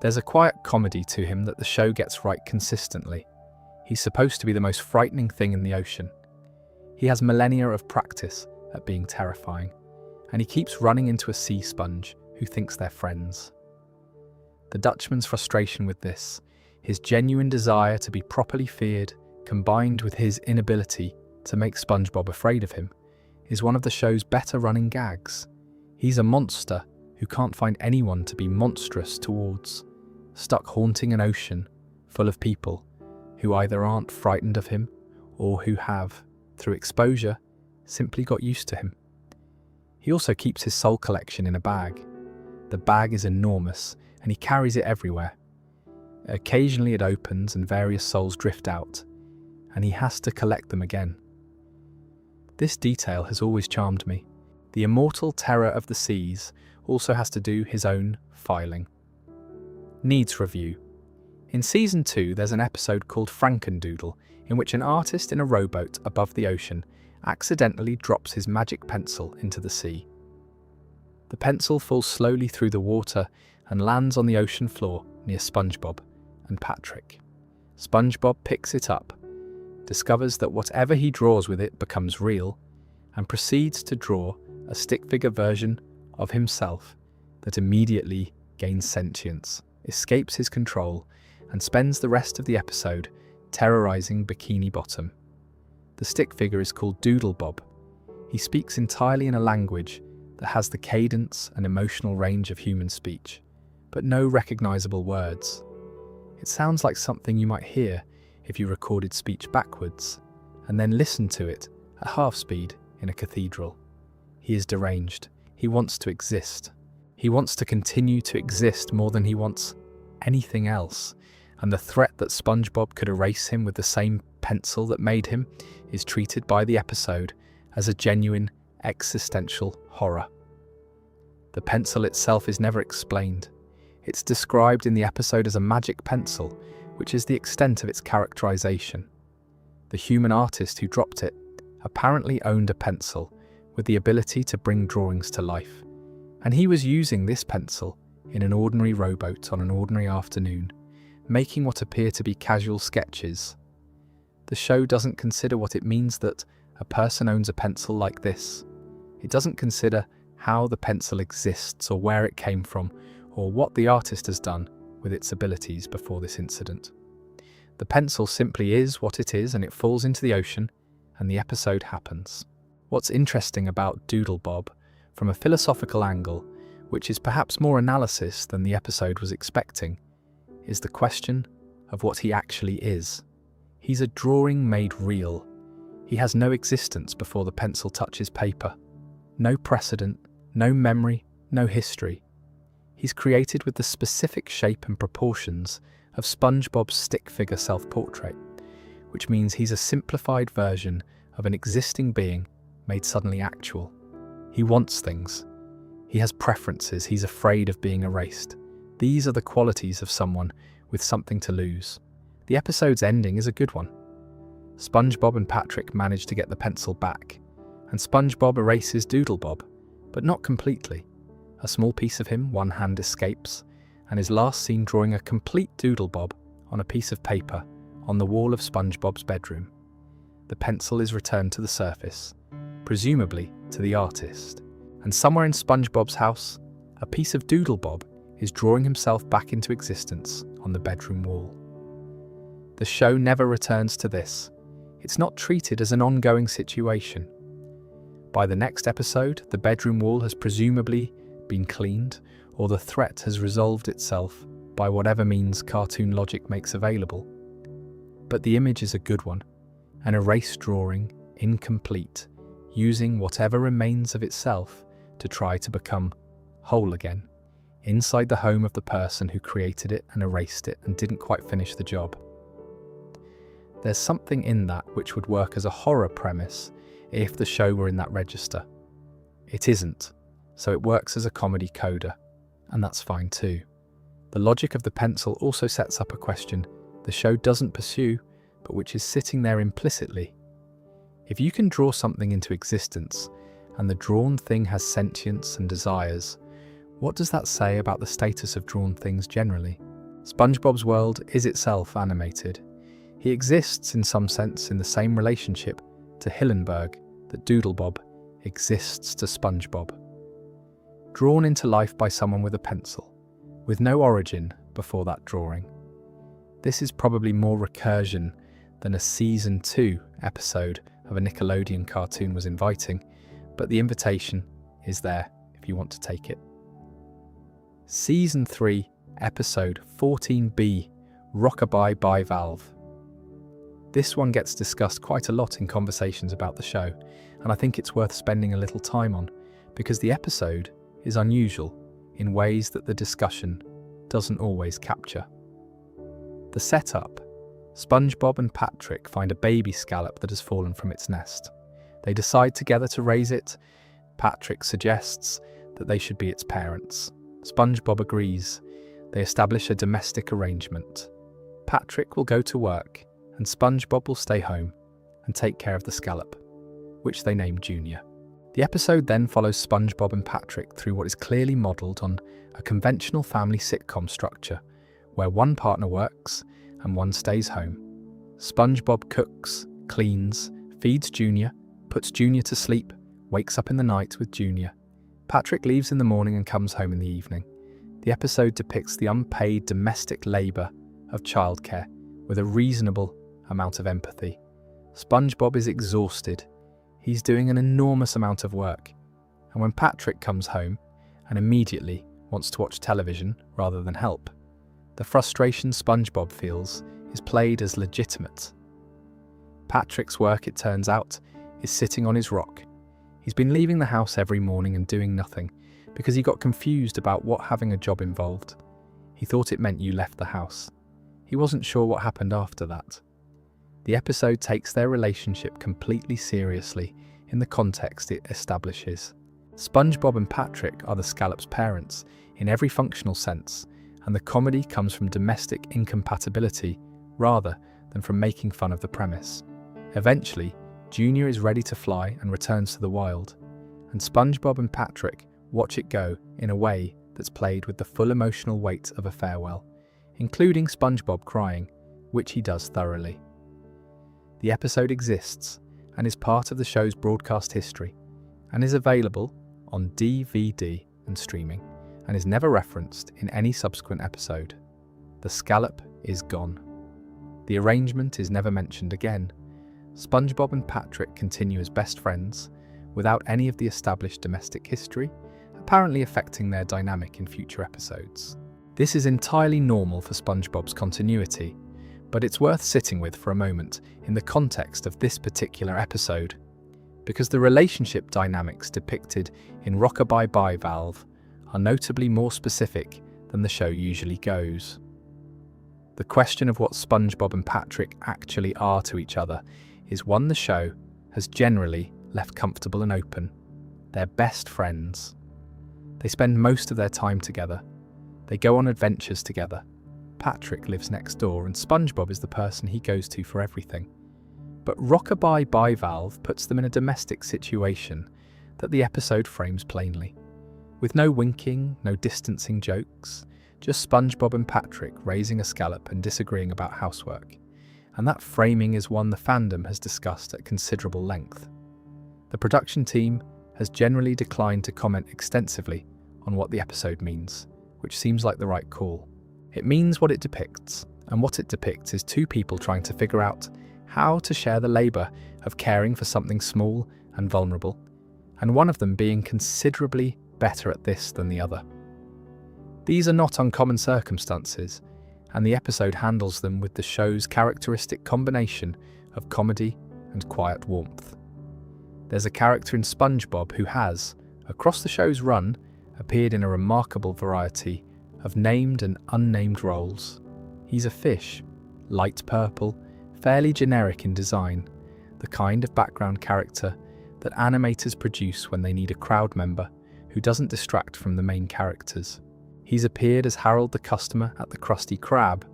There's a quiet comedy to him that the show gets right consistently. He's supposed to be the most frightening thing in the ocean. He has millennia of practice at being terrifying, and he keeps running into a sea sponge who thinks they're friends. The Dutchman's frustration with this, his genuine desire to be properly feared, combined with his inability to make SpongeBob afraid of him, is one of the show's better running gags. He's a monster who can't find anyone to be monstrous towards, stuck haunting an ocean full of people who either aren't frightened of him or who have, through exposure, simply got used to him. He also keeps his soul collection in a bag. The bag is enormous and he carries it everywhere. Occasionally it opens and various souls drift out, and he has to collect them again. This detail has always charmed me. The immortal terror of the seas also has to do his own filing. Needs review. In Season 2, there's an episode called Frankendoodle, in which an artist in a rowboat above the ocean accidentally drops his magic pencil into the sea. The pencil falls slowly through the water and lands on the ocean floor near SpongeBob and Patrick. SpongeBob picks it up, discovers that whatever he draws with it becomes real, and proceeds to draw a stick figure version of himself that immediately gains sentience, escapes his control, and spends the rest of the episode terrorizing Bikini Bottom. The stick figure is called Doodle Bob. He speaks entirely in a language that has the cadence and emotional range of human speech, but no recognizable words. It sounds like something you might hear if you recorded speech backwards and then listened to it at half speed in a cathedral. He is deranged. He wants to exist. He wants to continue to exist more than he wants anything else, and the threat that SpongeBob could erase him with the same pencil that made him is treated by the episode as a genuine existential horror. The pencil itself is never explained. It's described in the episode as a magic pencil, which is the extent of its characterization. The human artist who dropped it apparently owned a pencil with the ability to bring drawings to life, and he was using this pencil in an ordinary rowboat on an ordinary afternoon, making what appear to be casual sketches. The show doesn't consider what it means that a person owns a pencil like this. It doesn't consider how the pencil exists or where it came from or what the artist has done with its abilities before this incident. The pencil simply is what it is, and it falls into the ocean, and the episode happens. What's interesting about Doodle Bob, from a philosophical angle, which is perhaps more analysis than the episode was expecting, is the question of what he actually is. He's a drawing made real. He has no existence before the pencil touches paper. No precedent, no memory, no history. He's created with the specific shape and proportions of SpongeBob's stick figure self-portrait, which means he's a simplified version of an existing being made suddenly actual. He wants things. He has preferences. He's afraid of being erased. These are the qualities of someone with something to lose. The episode's ending is a good one. SpongeBob and Patrick manage to get the pencil back, and SpongeBob erases Doodle Bob, but not completely. A small piece of him, one hand, escapes, and is last seen drawing a complete Doodle Bob on a piece of paper on the wall of SpongeBob's bedroom. The pencil is returned to the surface, presumably to the artist, and somewhere in SpongeBob's house, a piece of Doodle Bob is drawing himself back into existence on the bedroom wall. The show never returns to this. It's not treated as an ongoing situation. By the next episode, the bedroom wall has presumably been cleaned, or the threat has resolved itself by whatever means cartoon logic makes available. But the image is a good one, an erased drawing, incomplete, using whatever remains of itself to try to become whole again, inside the home of the person who created it and erased it and didn't quite finish the job. There's something in that which would work as a horror premise if the show were in that register. It isn't, so it works as a comedy coda, and that's fine too. The logic of the pencil also sets up a question the show doesn't pursue, but which is sitting there implicitly. If you can draw something into existence, and the drawn thing has sentience and desires, what does that say about the status of drawn things generally? SpongeBob's world is itself animated. He exists in some sense in the same relationship to Hillenburg that Doodle Bob exists to SpongeBob. Drawn into life by someone with a pencil, with no origin before that drawing. This is probably more recursion than a Season 2 episode of a Nickelodeon cartoon was inviting, but the invitation is there if you want to take it. Season 3, Episode 14B, Rockabye by Valve. This one gets discussed quite a lot in conversations about the show, and I think it's worth spending a little time on, because the episode is unusual in ways that the discussion doesn't always capture. The setup: SpongeBob and Patrick find a baby scallop that has fallen from its nest. They decide together to raise it, Patrick suggests that they should be its parents. SpongeBob agrees. They establish a domestic arrangement. Patrick will go to work, and SpongeBob will stay home and take care of the scallop, which they name Junior. The episode then follows SpongeBob and Patrick through what is clearly modelled on a conventional family sitcom structure, where one partner works and one stays home. SpongeBob cooks, cleans, feeds Junior, puts Junior to sleep, wakes up in the night with Junior. Patrick leaves in the morning and comes home in the evening. The episode depicts the unpaid domestic labour of childcare with a reasonable amount of empathy. SpongeBob is exhausted. He's doing an enormous amount of work. And when Patrick comes home and immediately wants to watch television rather than help, the frustration SpongeBob feels is played as legitimate. Patrick's work, it turns out, is sitting on his rock. He's been leaving the house every morning and doing nothing because he got confused about what having a job involved. He thought it meant you left the house. He wasn't sure what happened after that. The episode takes their relationship completely seriously in the context it establishes. SpongeBob and Patrick are the scallop's parents in every functional sense, and the comedy comes from domestic incompatibility rather than from making fun of the premise. Eventually, Junior is ready to fly and returns to the wild, and SpongeBob and Patrick watch it go in a way that's played with the full emotional weight of a farewell, including SpongeBob crying, which he does thoroughly. The episode exists and is part of the show's broadcast history and is available on DVD and streaming and is never referenced in any subsequent episode. The scallop is gone. The arrangement is never mentioned again. SpongeBob and Patrick continue as best friends without any of the established domestic history apparently affecting their dynamic in future episodes. This is entirely normal for SpongeBob's continuity, but it's worth sitting with for a moment in the context of this particular episode, because the relationship dynamics depicted in Rockabye Bivalve are notably more specific than the show usually goes. The question of what SpongeBob and Patrick actually are to each other is one the show has generally left comfortable and open. They're best friends. They spend most of their time together. They go on adventures together. Patrick lives next door and SpongeBob is the person he goes to for everything. But Rockabye Bivalve puts them in a domestic situation that the episode frames plainly. With no winking, no distancing jokes, just SpongeBob and Patrick raising a scallop and disagreeing about housework. And that framing is one the fandom has discussed at considerable length. The production team has generally declined to comment extensively on what the episode means, which seems like the right call. It means what it depicts, and what it depicts is two people trying to figure out how to share the labour of caring for something small and vulnerable, and one of them being considerably better at this than the other. These are not uncommon circumstances, and the episode handles them with the show's characteristic combination of comedy and quiet warmth. There's a character in SpongeBob who has, across the show's run, appeared in a remarkable variety of named and unnamed roles. He's a fish, light purple, fairly generic in design, the kind of background character that animators produce when they need a crowd member who doesn't distract from the main characters. He's appeared as Harold the customer at the Krusty Krab,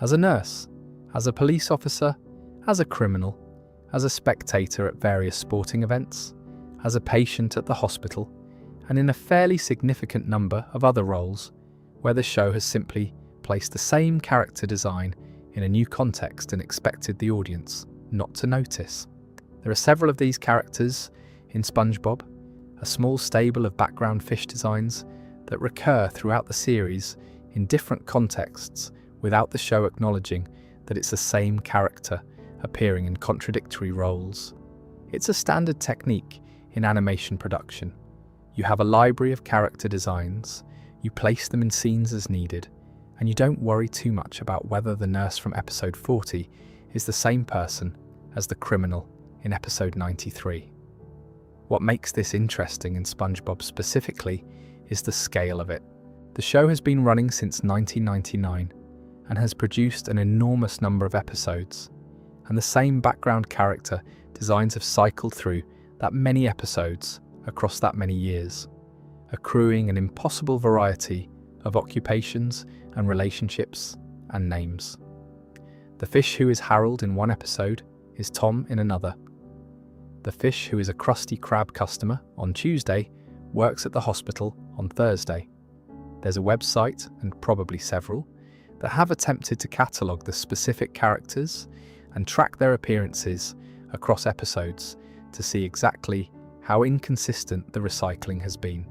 as a nurse, as a police officer, as a criminal, as a spectator at various sporting events, as a patient at the hospital, and in a fairly significant number of other roles where the show has simply placed the same character design in a new context and expected the audience not to notice. There are several of these characters in SpongeBob, a small stable of background fish designs that recur throughout the series in different contexts without the show acknowledging that it's the same character appearing in contradictory roles. It's a standard technique in animation production. You have a library of character designs, you place them in scenes as needed, and you don't worry too much about whether the nurse from episode 40 is the same person as the criminal in episode 93. What makes this interesting in SpongeBob specifically is the scale of it. The show has been running since 1999 and has produced an enormous number of episodes, and the same background character designs have cycled through that many episodes across that many years, accruing an impossible variety of occupations and relationships and names. The fish who is Harold in one episode is Tom in another. The fish who is a Krusty Krab customer on Tuesday works at the hospital on Thursday. There's a website, and probably several, that have attempted to catalogue the specific characters and track their appearances across episodes to see exactly how inconsistent the recycling has been.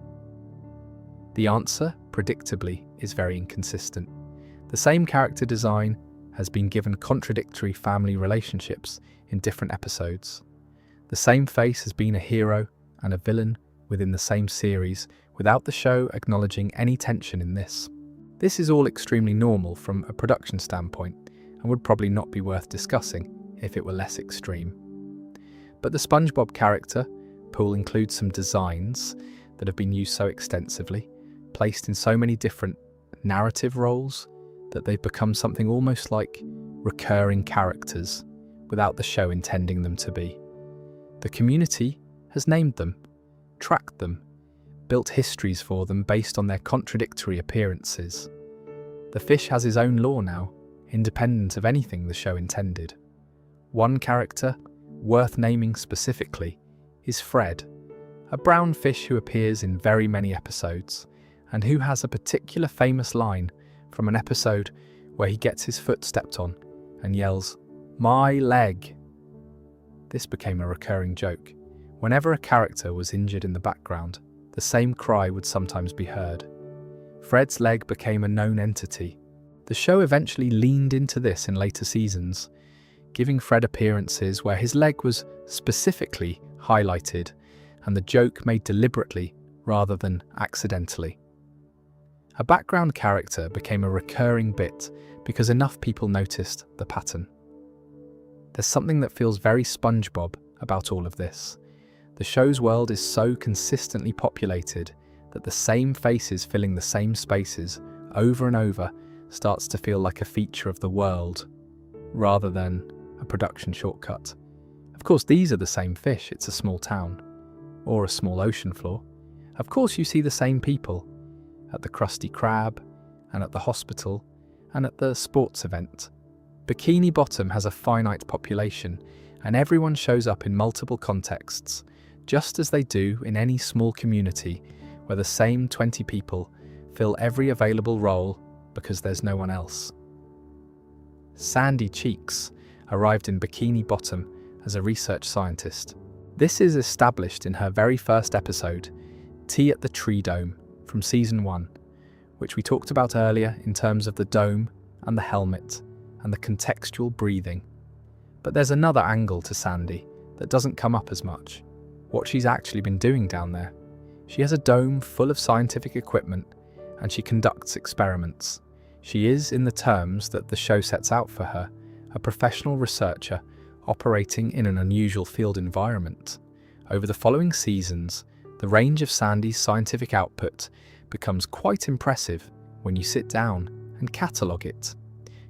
The answer, predictably, is very inconsistent. The same character design has been given contradictory family relationships in different episodes. The same face has been a hero and a villain within the same series without the show acknowledging any tension in this. This is all extremely normal from a production standpoint and would probably not be worth discussing if it were less extreme. But the SpongeBob character pool includes some designs that have been used so extensively, placed in so many different narrative roles, that they've become something almost like recurring characters without the show intending them to be. The community has named them, tracked them, built histories for them based on their contradictory appearances. The fish has his own lore now, independent of anything the show intended. One character, worth naming specifically, is Fred, a brown fish who appears in very many episodes, and who has a particular famous line from an episode where he gets his foot stepped on and yells, "My leg!" This became a recurring joke. Whenever a character was injured in the background, the same cry would sometimes be heard. Fred's leg became a known entity. The show eventually leaned into this in later seasons, giving Fred appearances where his leg was specifically highlighted and the joke made deliberately rather than accidentally. A background character became a recurring bit because enough people noticed the pattern. There's something that feels very SpongeBob about all of this. The show's world is so consistently populated that the same faces filling the same spaces over and over starts to feel like a feature of the world, rather than a production shortcut. Of course, these are the same fish, it's a small town, or a small ocean floor. Of course you see the same people, at the Krusty Krab, and at the hospital, and at the sports event. Bikini Bottom has a finite population, and everyone shows up in multiple contexts, just as they do in any small community where the same 20 people fill every available role because there's no one else. Sandy Cheeks arrived in Bikini Bottom as a research scientist. This is established in her very first episode, Tea at the Tree Dome, from season 1, which we talked about earlier in terms of the dome and the helmet and the contextual breathing. But there's another angle to Sandy that doesn't come up as much. What she's actually been doing down there. She has a dome full of scientific equipment and she conducts experiments. She is, in the terms that the show sets out for her, a professional researcher operating in an unusual field environment. Over the following seasons, the range of Sandy's scientific output becomes quite impressive when you sit down and catalogue it.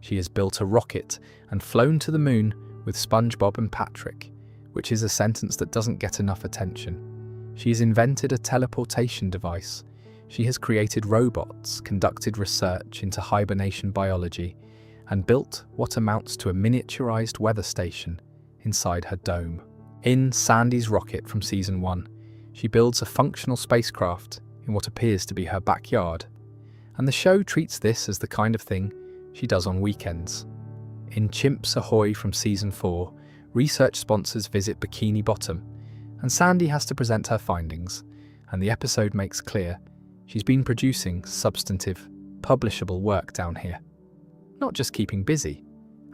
She has built a rocket and flown to the moon with SpongeBob and Patrick, which is a sentence that doesn't get enough attention. She has invented a teleportation device. She has created robots, conducted research into hibernation biology, and built what amounts to a miniaturized weather station inside her dome. In Sandy's rocket from season 1, she builds a functional spacecraft in what appears to be her backyard, and the show treats this as the kind of thing she does on weekends. In Chimps Ahoy from season 4, research sponsors visit Bikini Bottom, and Sandy has to present her findings, and the episode makes clear she's been producing substantive, publishable work down here. Not just keeping busy,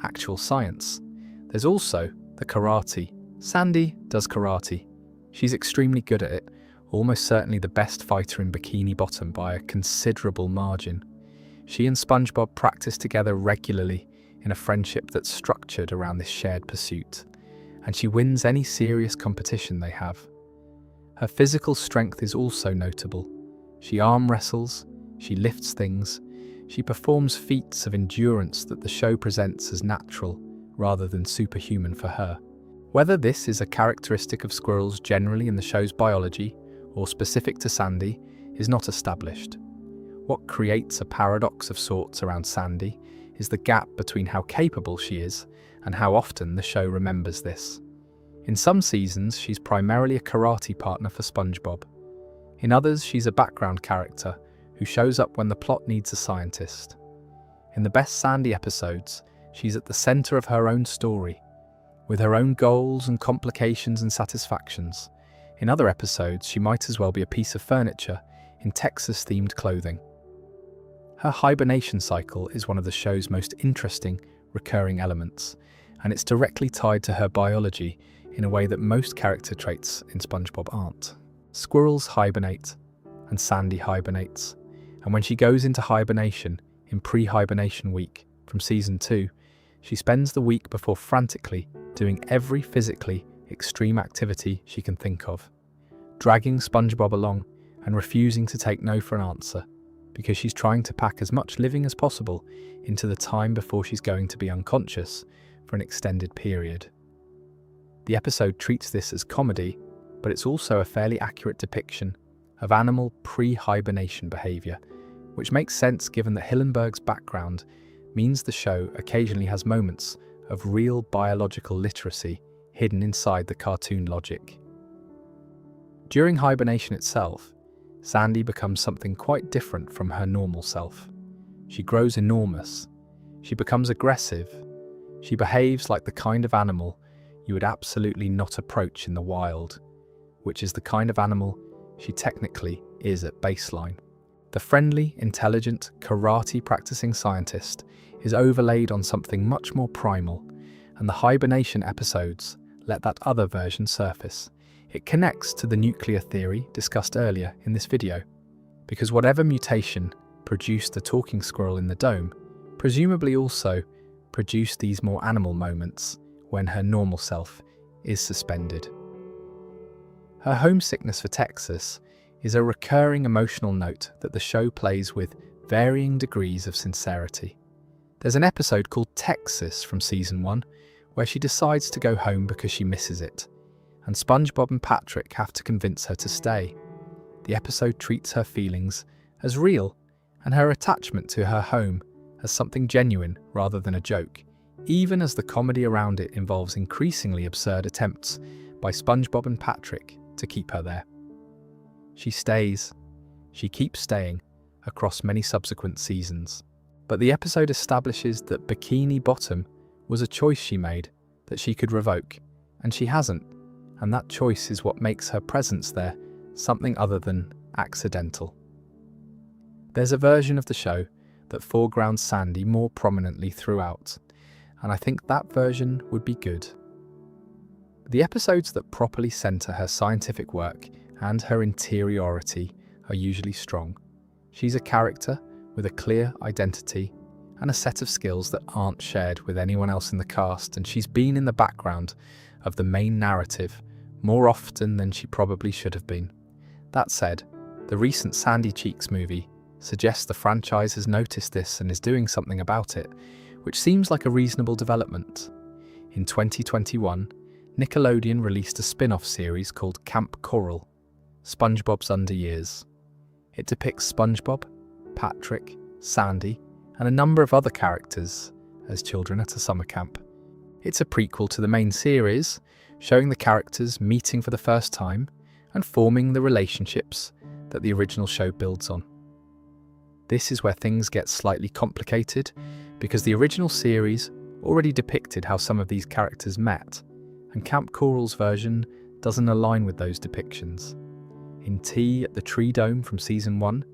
actual science. There's also the karate. Sandy does karate. She's extremely good at it, almost certainly the best fighter in Bikini Bottom by a considerable margin. She and SpongeBob practice together regularly in a friendship that's structured around this shared pursuit, and she wins any serious competition they have. Her physical strength is also notable. She arm wrestles, she lifts things, she performs feats of endurance that the show presents as natural rather than superhuman for her. Whether this is a characteristic of squirrels generally in the show's biology, or specific to Sandy, is not established. What creates a paradox of sorts around Sandy is the gap between how capable she is and how often the show remembers this. In some seasons, she's primarily a karate partner for SpongeBob. In others, she's a background character who shows up when the plot needs a scientist. In the best Sandy episodes, she's at the center of her own story, with her own goals and complications and satisfactions. In other episodes, she might as well be a piece of furniture in Texas-themed clothing. Her hibernation cycle is one of the show's most interesting, recurring elements, and it's directly tied to her biology in a way that most character traits in SpongeBob aren't. Squirrels hibernate, and Sandy hibernates, and when she goes into hibernation in pre-hibernation week from Season 2, she spends the week before frantically doing every physically extreme activity she can think of, dragging SpongeBob along and refusing to take no for an answer, because she's trying to pack as much living as possible into the time before she's going to be unconscious for an extended period. The episode treats this as comedy, but it's also a fairly accurate depiction of animal pre-hibernation behaviour, which makes sense given that Hillenburg's background means the show occasionally has moments of real biological literacy hidden inside the cartoon logic. During hibernation itself, Sandy becomes something quite different from her normal self. She grows enormous. She becomes aggressive. She behaves like the kind of animal you would absolutely not approach in the wild, which is the kind of animal she technically is at baseline. The friendly, intelligent, karate-practicing scientist is overlaid on something much more primal, and the hibernation episodes let that other version surface. It connects to the nuclear theory discussed earlier in this video, because whatever mutation produced the talking squirrel in the dome, presumably also produced these more animal moments when her normal self is suspended. Her homesickness for Texas is a recurring emotional note that the show plays with varying degrees of sincerity. There's an episode called Texas from Season 1 where she decides to go home because she misses it, and SpongeBob and Patrick have to convince her to stay. The episode treats her feelings as real and her attachment to her home as something genuine rather than a joke, even as the comedy around it involves increasingly absurd attempts by SpongeBob and Patrick to keep her there. She stays. She keeps staying across many subsequent seasons. But the episode establishes that Bikini Bottom was a choice she made that she could revoke, and she hasn't. And that choice is what makes her presence there something other than accidental. There's a version of the show that foregrounds Sandy more prominently throughout, and I think that version would be good. The episodes that properly centre her scientific work and her interiority are usually strong. She's a character with a clear identity and a set of skills that aren't shared with anyone else in the cast, and she's been in the background of the main narrative more often than she probably should have been. That said, the recent Sandy Cheeks movie suggests the franchise has noticed this and is doing something about it, which seems like a reasonable development. In 2021, Nickelodeon released a spin-off series called Camp Coral, SpongeBob's Under Years. It depicts SpongeBob, Patrick, Sandy, and a number of other characters as children at a summer camp. It's a prequel to the main series, showing the characters meeting for the first time and forming the relationships that the original show builds on. This is where things get slightly complicated, because the original series already depicted how some of these characters met, and Camp Coral's version doesn't align with those depictions. In Tea at the Tree Dome from Season 1,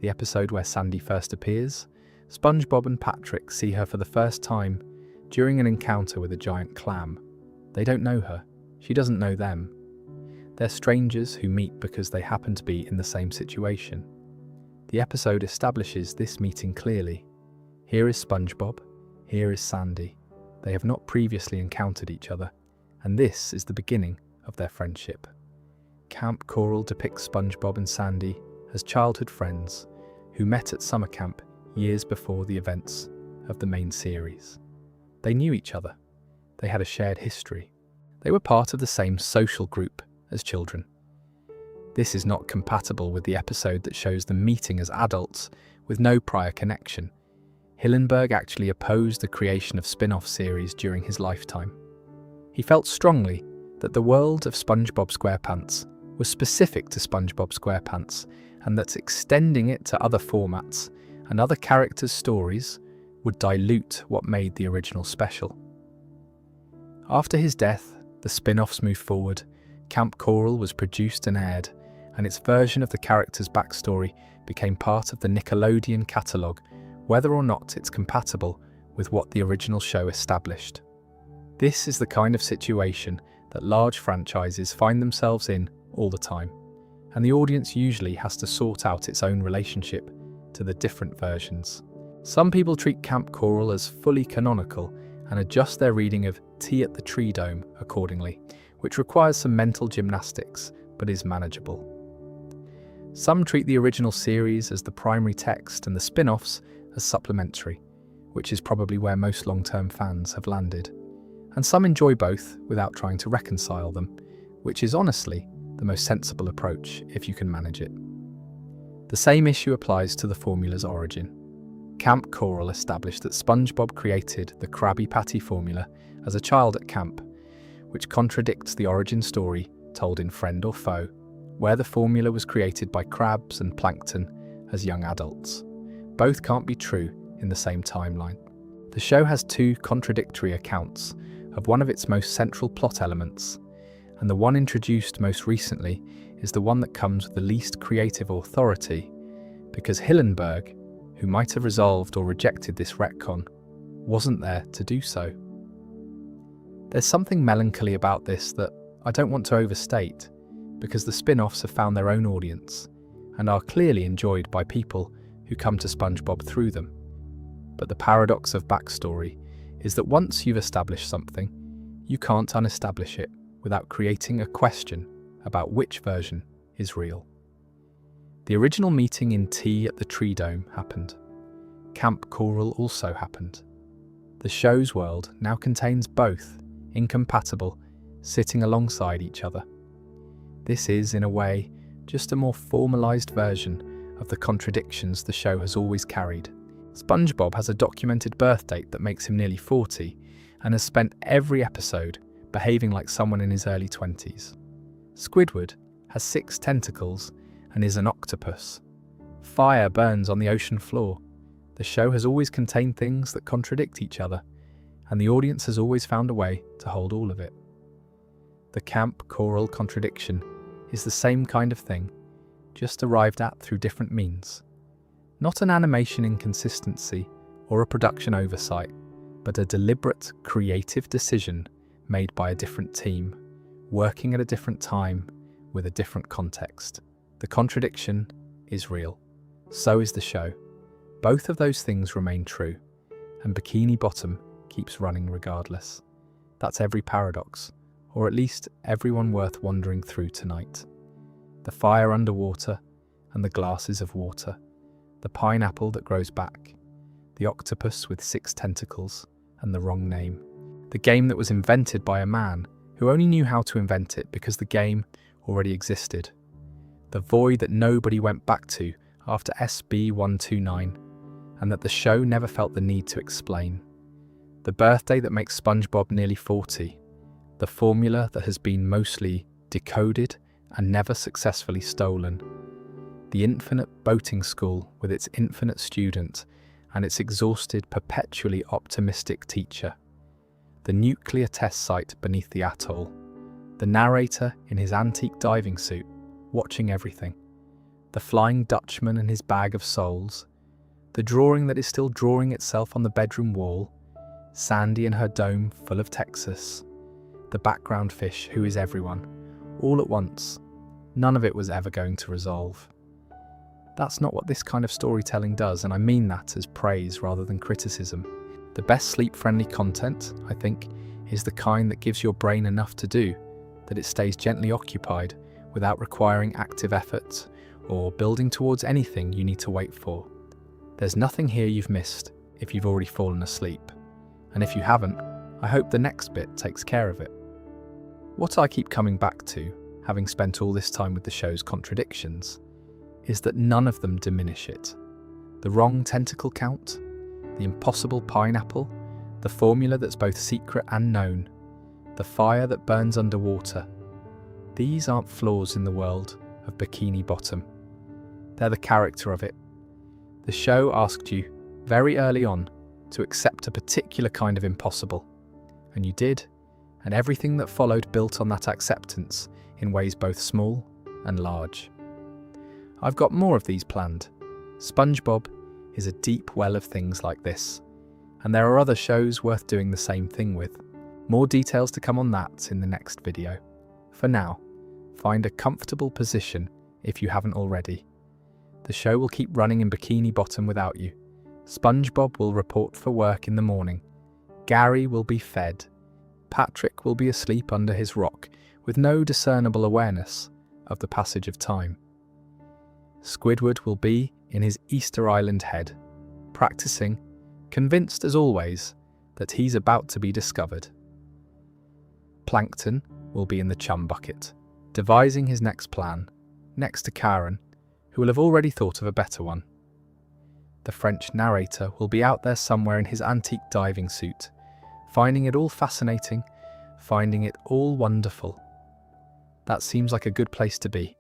the episode where Sandy first appears, SpongeBob and Patrick see her for the first time during an encounter with a giant clam. They don't know her. She doesn't know them. They're strangers who meet because they happen to be in the same situation. The episode establishes this meeting clearly. Here is SpongeBob, here is Sandy. They have not previously encountered each other, and this is the beginning of their friendship. Camp Coral depicts SpongeBob and Sandy as childhood friends who met at summer camp years before the events of the main series. They knew each other. They had a shared history. They were part of the same social group as children. This is not compatible with the episode that shows them meeting as adults with no prior connection. Hillenburg actually opposed the creation of spin-off series during his lifetime. He felt strongly that the world of SpongeBob SquarePants was specific to SpongeBob SquarePants, and that extending it to other formats and other characters' stories would dilute what made the original special. After his death, the spin-offs moved forward. Camp Coral was produced and aired, and its version of the character's backstory became part of the Nickelodeon catalogue, whether or not it's compatible with what the original show established. This is the kind of situation that large franchises find themselves in all the time, and the audience usually has to sort out its own relationship to the different versions. Some people treat Camp Coral as fully canonical and adjust their reading of Tea at the Tree Dome accordingly, which requires some mental gymnastics but is manageable. Some treat the original series as the primary text and the spin-offs as supplementary, which is probably where most long-term fans have landed. And some enjoy both without trying to reconcile them, which is honestly the most sensible approach if you can manage it. The same issue applies to the formula's origin. Camp Coral established that SpongeBob created the Krabby Patty formula as a child at camp, which contradicts the origin story told in Friend or Foe, where the formula was created by crabs and plankton as young adults. Both can't be true in the same timeline. The show has two contradictory accounts of one of its most central plot elements, and the one introduced most recently is the one that comes with the least creative authority, because Hillenburg, who might have resolved or rejected this retcon, wasn't there to do so. There's something melancholy about this that I don't want to overstate, because the spin-offs have found their own audience and are clearly enjoyed by people who come to SpongeBob through them. But the paradox of backstory is that once you've established something, you can't unestablish it without creating a question about which version is real. The original meeting in Tea at the Tree Dome happened. Camp Coral also happened. The show's world now contains both, incompatible, sitting alongside each other. This is, in a way, just a more formalised version of the contradictions the show has always carried. SpongeBob has a documented birth date that makes him nearly 40 and has spent every episode behaving like someone in his early 20s. Squidward has 6 tentacles and is an octopus. Fire burns on the ocean floor. The show has always contained things that contradict each other, and the audience has always found a way to hold all of it. The Camp Coral contradiction is the same kind of thing, just arrived at through different means. Not an animation inconsistency or a production oversight, but a deliberate, creative decision made by a different team, working at a different time with a different context. The contradiction is real. So is the show. Both of those things remain true, and Bikini Bottom keeps running regardless. That's every paradox, or at least everyone worth wandering through tonight. The fire underwater and the glasses of water. The pineapple that grows back, the octopus with 6 tentacles and the wrong name, the game that was invented by a man who only knew how to invent it because the game already existed, the void that nobody went back to after SB129 and that the show never felt the need to explain, the birthday that makes SpongeBob nearly 40, the formula that has been mostly decoded and never successfully stolen, the infinite boating school with its infinite student and its exhausted, perpetually optimistic teacher, the nuclear test site beneath the atoll, the narrator in his antique diving suit, watching everything, the Flying Dutchman and his bag of souls, the drawing that is still drawing itself on the bedroom wall, Sandy and her dome full of Texas, the background fish who is everyone, all at once. None of it was ever going to resolve. That's not what this kind of storytelling does, and I mean that as praise rather than criticism. The best sleep-friendly content, I think, is the kind that gives your brain enough to do, that it stays gently occupied without requiring active effort or building towards anything you need to wait for. There's nothing here you've missed if you've already fallen asleep, and if you haven't, I hope the next bit takes care of it. What I keep coming back to having spent all this time with the show's contradictions, is that none of them diminish it. The wrong tentacle count, the impossible pineapple, the formula that's both secret and known, the fire that burns underwater. These aren't flaws in the world of Bikini Bottom. They're the character of it. The show asked you, very early on, to accept a particular kind of impossible. And you did, and everything that followed built on that acceptance in ways both small and large. I've got more of these planned. SpongeBob is a deep well of things like this, and there are other shows worth doing the same thing with. More details to come on that in the next video. For now, find a comfortable position if you haven't already. The show will keep running in Bikini Bottom without you. SpongeBob will report for work in the morning. Gary will be fed. Patrick will be asleep under his rock with no discernible awareness of the passage of time. Squidward will be in his Easter Island head, practicing, convinced as always that he's about to be discovered. Plankton will be in the chum bucket, devising his next plan, next to Karen, who will have already thought of a better one. The French narrator will be out there somewhere in his antique diving suit, finding it all fascinating, finding it all wonderful. That seems like a good place to be.